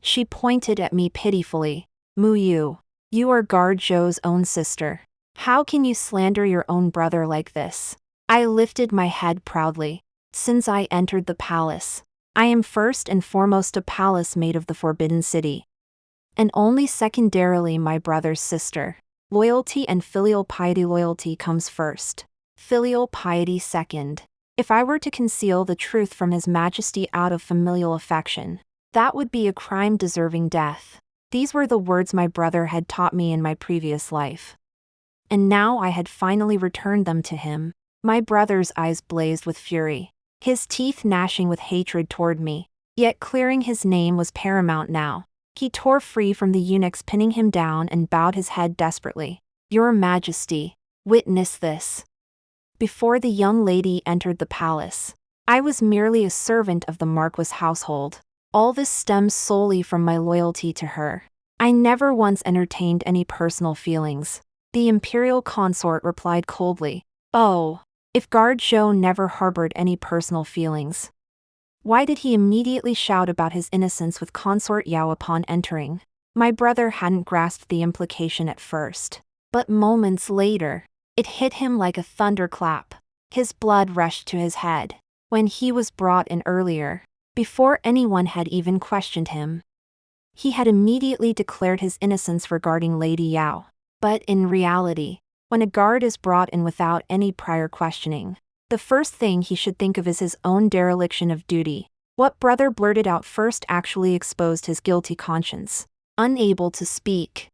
She pointed at me pitifully. Mu Yu, you are guard Zhou's own sister. How can you slander your own brother like this? I lifted my head proudly. Since I entered the palace, I am first and foremost a palace maid of the Forbidden City, and only secondarily my brother's sister. Loyalty and filial piety. Loyalty comes first, filial piety second. If I were to conceal the truth from His Majesty out of familial affection, that would be a crime deserving death. These were the words my brother had taught me in my previous life, and now I had finally returned them to him. My brother's eyes blazed with fury, his teeth gnashing with hatred toward me. Yet clearing his name was paramount now. He tore free from the eunuchs pinning him down and bowed his head desperately. Your Majesty, witness this. Before the young lady entered the palace, I was merely a servant of the Marquis household. All this stems solely from my loyalty to her. I never once entertained any personal feelings. The imperial consort replied coldly. Oh, if Guard Zhou never harbored any personal feelings, why did he immediately shout about his innocence with Consort Yao upon entering? My brother hadn't grasped the implication at first, but moments later, it hit him like a thunderclap. His blood rushed to his head. When he was brought in earlier, before anyone had even questioned him, he had immediately declared his innocence regarding Lady Yao. But in reality, when a guard is brought in without any prior questioning, the first thing he should think of is his own dereliction of duty. What brother blurted out first actually exposed his guilty conscience. Unable to speak,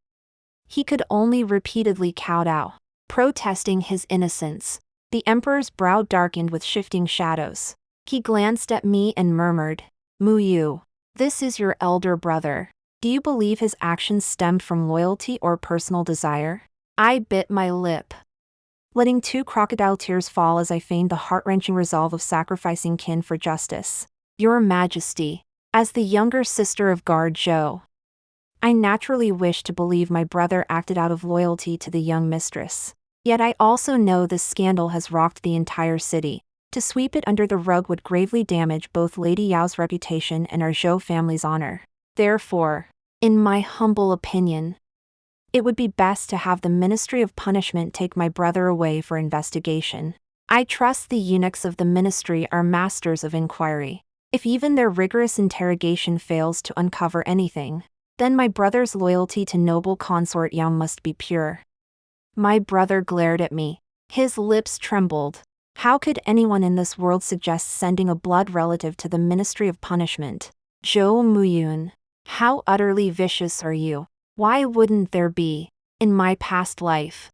he could only repeatedly kowtow, protesting his innocence. The emperor's brow darkened with shifting shadows. He glanced at me and murmured, "Mu Yu, this is your elder brother. Do you believe his actions stemmed from loyalty or personal desire?" I bit my lip, letting 2 crocodile tears fall as I feigned the heart-wrenching resolve of sacrificing kin for justice. "Your Majesty, as the younger sister of Guard Zhou, I naturally wish to believe my brother acted out of loyalty to the young mistress. Yet I also know this scandal has rocked the entire city. To sweep it under the rug would gravely damage both Lady Yao's reputation and our Zhou family's honor. Therefore, in my humble opinion, it would be best to have the Ministry of Punishment take my brother away for investigation. I trust the eunuchs of the ministry are masters of inquiry. If even their rigorous interrogation fails to uncover anything, then my brother's loyalty to noble consort Yao must be pure." My brother glared at me. His lips trembled. How could anyone in this world suggest sending a blood relative to the Ministry of Punishment? "Zhou Muyun, how utterly vicious are you? Why wouldn't there be? In my past life,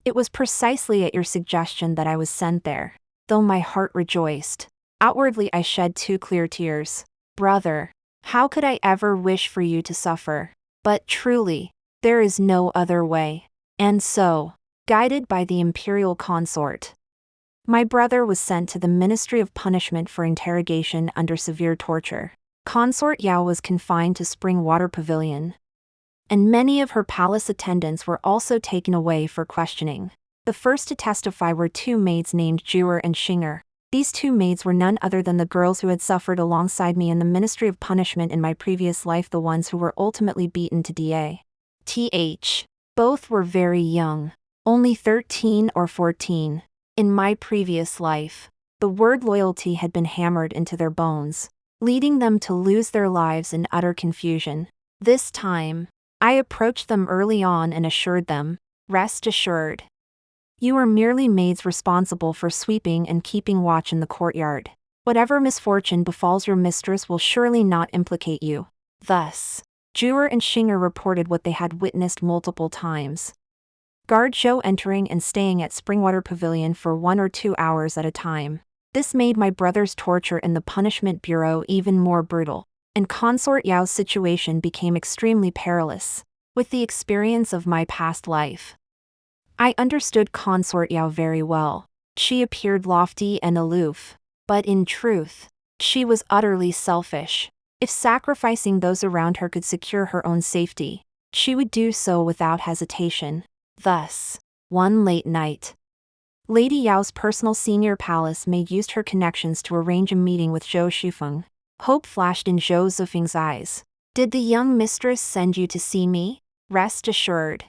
it was precisely at your suggestion that I was sent there." Though my heart rejoiced, outwardly I shed 2 clear tears. "Brother, how could I ever wish for you to suffer? But truly, there is no other way." And so, guided by the imperial consort, my brother was sent to the Ministry of Punishment for interrogation under severe torture. Consort Yao was confined to Springwater Pavilion, and many of her palace attendants were also taken away for questioning. The first to testify were 2 maids named Zhuer and Xinger. These 2 maids were none other than the girls who had suffered alongside me in the Ministry of Punishment in my previous life, the ones who were ultimately beaten to death. Both were very young, only 13 or 14. In my previous life, the word loyalty had been hammered into their bones, leading them to lose their lives in utter confusion. This time, I approached them early on and assured them, "Rest assured, you are merely maids responsible for sweeping and keeping watch in the courtyard. Whatever misfortune befalls your mistress will surely not implicate you." Thus, Zhuer and Xinger reported what they had witnessed multiple times. Guard Zhou entering and staying at Springwater Pavilion for 1 or 2 hours at a time. This made my brother's torture in the Punishment Bureau even more brutal, and Consort Yao's situation became extremely perilous. With the experience of my past life, I understood Consort Yao very well. She appeared lofty and aloof, but in truth, she was utterly selfish. If sacrificing those around her could secure her own safety, she would do so without hesitation. Thus, one late night, Lady Yao's personal senior palace maid used her connections to arrange a meeting with Zhou Shufeng. Hope flashed in Zhou Zifeng's eyes. "Did the young mistress send you to see me?" "Rest assured,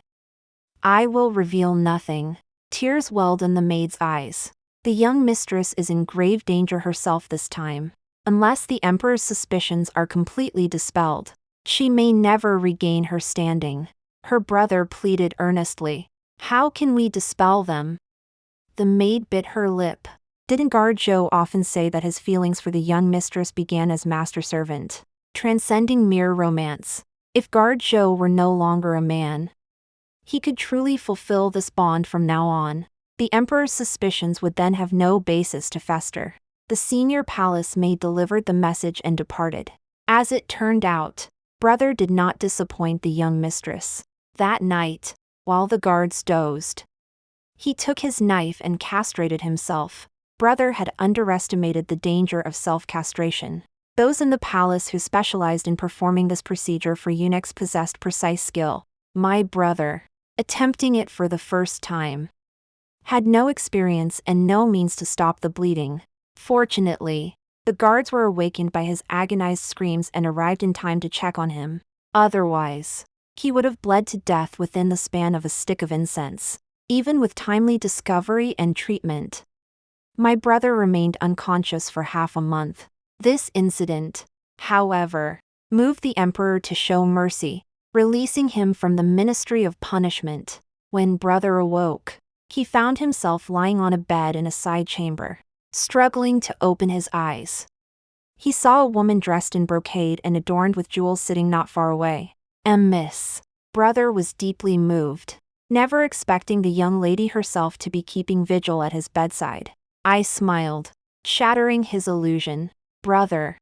I will reveal nothing." Tears welled in the maid's eyes. "The young mistress is in grave danger herself this time. Unless the emperor's suspicions are completely dispelled, she may never regain her standing." Her brother pleaded earnestly. "How can we dispel them?" The maid bit her lip. Didn't Guard Zhou often say that his feelings for the young mistress began as master-servant, transcending mere romance? If Guard Zhou were no longer a man, he could truly fulfill this bond from now on. The emperor's suspicions would then have no basis to fester. The senior palace maid delivered the message and departed. As it turned out, brother did not disappoint the young mistress. That night, while the guards dozed, he took his knife and castrated himself. Brother had underestimated the danger of self-castration. Those in the palace who specialized in performing this procedure for eunuchs possessed precise skill. My brother, attempting it for the first time, had no experience and no means to stop the bleeding. Fortunately, the guards were awakened by his agonized screams and arrived in time to check on him. Otherwise, he would have bled to death within the span of a stick of incense. Even with timely discovery and treatment, my brother remained unconscious for half a month. This incident, however, moved the emperor to show mercy, releasing him from the ministry of punishment. When brother awoke, he found himself lying on a bed in a side chamber, struggling to open his eyes. He saw a woman dressed in brocade and adorned with jewels sitting not far away. Miss. Brother was deeply moved, never expecting the young lady herself to be keeping vigil at his bedside. I smiled, shattering his illusion. Brother.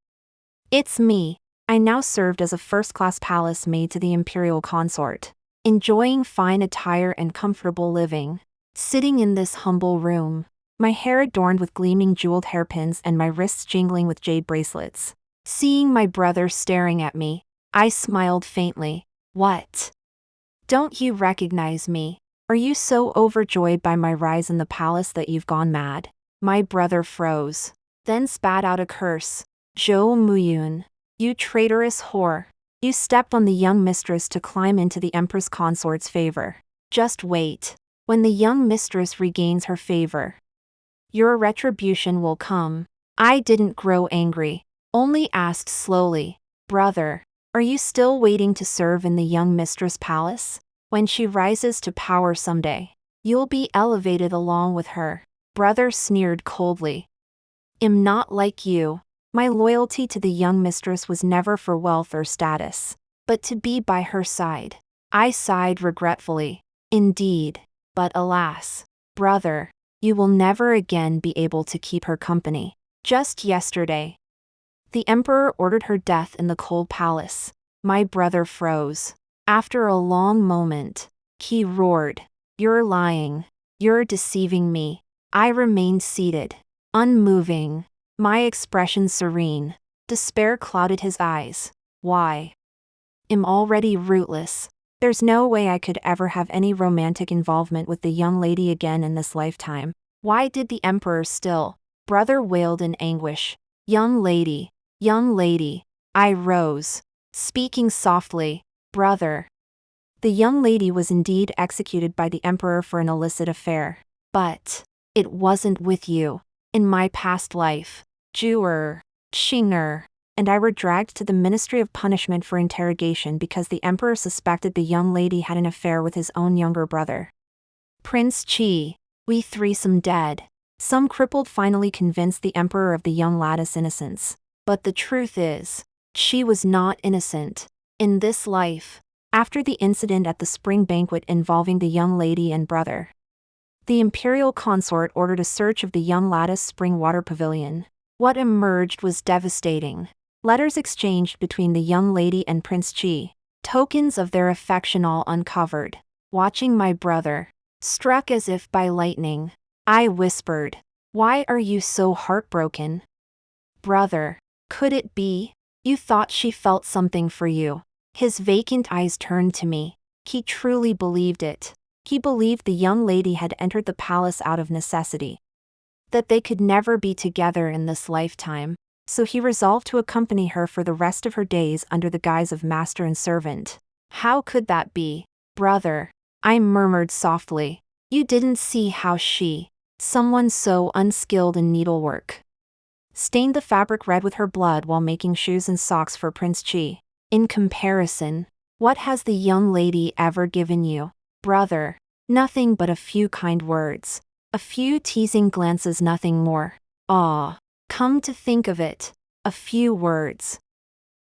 It's me. I now served as a first-class palace maid to the imperial consort, enjoying fine attire and comfortable living. Sitting in this humble room, my hair adorned with gleaming jeweled hairpins and my wrists jingling with jade bracelets. Seeing my brother staring at me, I smiled faintly. What? Don't you recognize me? Are you so overjoyed by my rise in the palace that you've gone mad? My brother froze, then spat out a curse. Jo Muyun, you traitorous whore. You stepped on the young mistress to climb into the empress consort's favor. Just wait. When the young mistress regains her favor, your retribution will come. I didn't grow angry, only asked slowly, brother, are you still waiting to serve in the young mistress palace? When she rises to power someday, you'll be elevated along with her. Brother sneered coldly. I'm not like you. My loyalty to the young mistress was never for wealth or status, but to be by her side. I sighed regretfully. Indeed. But alas, brother, you will never again be able to keep her company. Just yesterday, the emperor ordered her death in the cold palace. My brother froze. After a long moment, he roared, "You're lying. You're deceiving me." I remained seated, unmoving, my expression serene. Despair clouded his eyes. Why? I'm already rootless. There's no way I could ever have any romantic involvement with the young lady again in this lifetime. Why did the emperor still? Brother wailed in anguish. Young lady, young lady. I rose, speaking softly. Brother. The young lady was indeed executed by the emperor for an illicit affair. But it wasn't with you. In my past life, Jewer, Xinger, and I were dragged to the Ministry of Punishment for interrogation because the emperor suspected the young lady had an affair with his own younger brother. Prince Qi, we threesome dead. Some crippled finally convinced the emperor of the young lad's innocence. But the truth is, Qi was not innocent. In this life, after the incident at the spring banquet involving the young lady and brother, the imperial consort ordered a search of the young lad's spring water pavilion. What emerged was devastating. Letters exchanged between the young lady and Prince Qi, tokens of their affection all uncovered. Watching my brother, struck as if by lightning, I whispered, "Why are you so heartbroken? Brother, could it be? You thought she felt something for you." His vacant eyes turned to me. He truly believed it. He believed the young lady had entered the palace out of necessity, that they could never be together in this lifetime. So he resolved to accompany her for the rest of her days under the guise of master and servant. How could that be? Brother, I murmured softly. You didn't see how she, someone so unskilled in needlework, stained the fabric red with her blood while making shoes and socks for Prince Qi. In comparison, what has the young lady ever given you? Brother, nothing but a few kind words. A few teasing glances, nothing more. Ah. Come to think of it, a few words.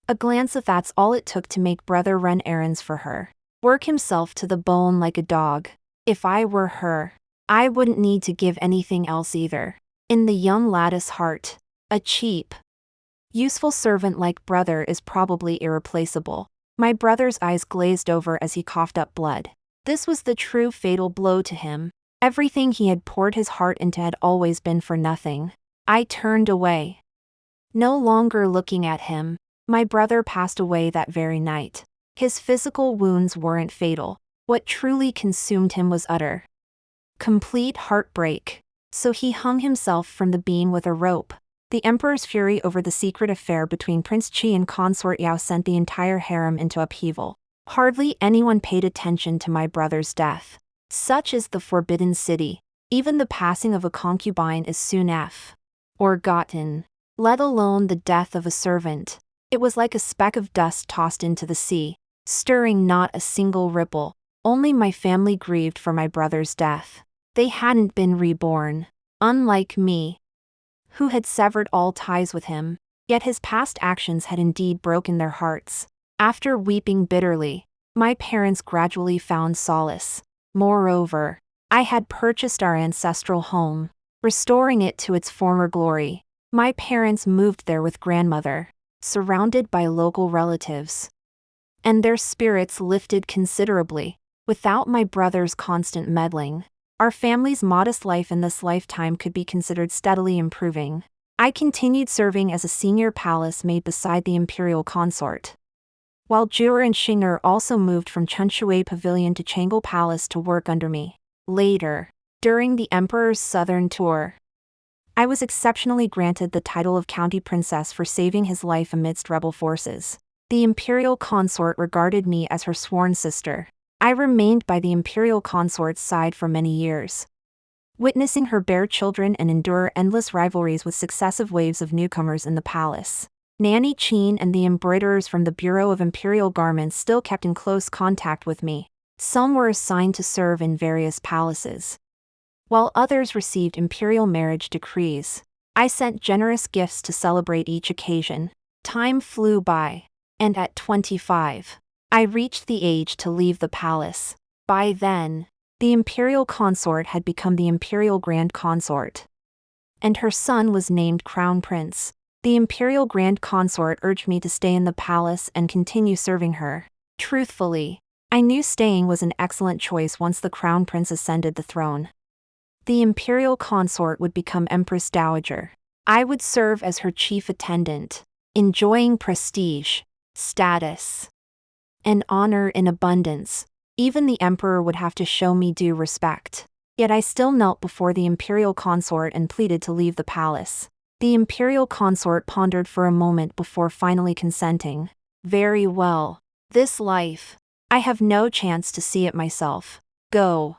A glance, if that's all it took to make brother run errands for her, work himself to the bone like a dog. If I were her, I wouldn't need to give anything else either. In the young lad's heart, a cheap, useful servant like brother is probably irreplaceable. My brother's eyes glazed over as he coughed up blood. This was the true fatal blow to him. Everything he had poured his heart into had always been for nothing. I turned away. No longer looking at him. My brother passed away that very night. His physical wounds weren't fatal. What truly consumed him was utter, complete heartbreak. So he hung himself from the beam with a rope. The emperor's fury over the secret affair between Prince Qi and consort Yao sent the entire harem into upheaval. Hardly anyone paid attention to my brother's death. Such is the forbidden city. Even the passing of a concubine is soon forgotten, let alone the death of a servant. It was like a speck of dust tossed into the sea, stirring not a single ripple. Only my family grieved for my brother's death. They hadn't been reborn. Unlike me, who had severed all ties with him, yet his past actions had indeed broken their hearts. After weeping bitterly, my parents gradually found solace. Moreover, I had purchased our ancestral home, restoring it to its former glory. My parents moved there with grandmother, surrounded by local relatives, and their spirits lifted considerably. Without my brother's constant meddling, our family's modest life in this lifetime could be considered steadily improving. I continued serving as a senior palace maid beside the imperial consort, while Zhu'er and Xing'er also moved from Chunshui Pavilion to Chang'e Palace to work under me. Later, during the emperor's southern tour, I was exceptionally granted the title of county princess for saving his life amidst rebel forces. The imperial consort regarded me as her sworn sister. I remained by the imperial consort's side for many years, witnessing her bear children and endure endless rivalries with successive waves of newcomers in the palace. Nanny Qin and the embroiderers from the Bureau of Imperial Garments still kept in close contact with me. Some were assigned to serve in various palaces, while others received imperial marriage decrees. I sent generous gifts to celebrate each occasion. Time flew by, and at 25, I reached the age to leave the palace. By then, the imperial consort had become the imperial grand consort, and her son was named crown prince. The imperial grand consort urged me to stay in the palace and continue serving her. Truthfully, I knew staying was an excellent choice once the crown prince ascended the throne. The imperial consort would become Empress Dowager. I would serve as her chief attendant, enjoying prestige, status, and honor in abundance. Even the emperor would have to show me due respect. Yet I still knelt before the imperial consort and pleaded to leave the palace. The imperial consort pondered for a moment before finally consenting. Very well. This life, I have no chance to see it myself. Go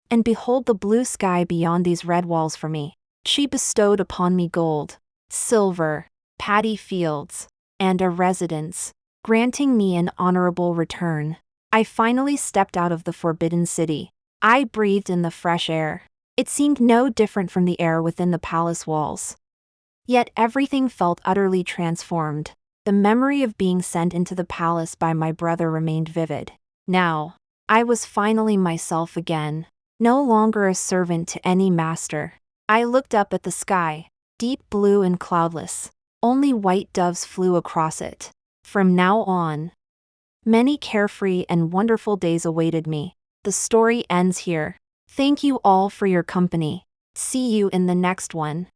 and behold the blue sky beyond these red walls for me. She bestowed upon me gold, silver, paddy fields, and a residence, granting me an honorable return. I finally stepped out of the forbidden city. I breathed in the fresh air. It seemed no different from the air within the palace walls. Yet everything felt utterly transformed. The memory of being sent into the palace by my brother remained vivid. Now, I was finally myself again, no longer a servant to any master. I looked up at the sky, deep blue and cloudless. Only white doves flew across it. From now on, many carefree and wonderful days awaited me. The story ends here. Thank you all for your company. See you in the next one.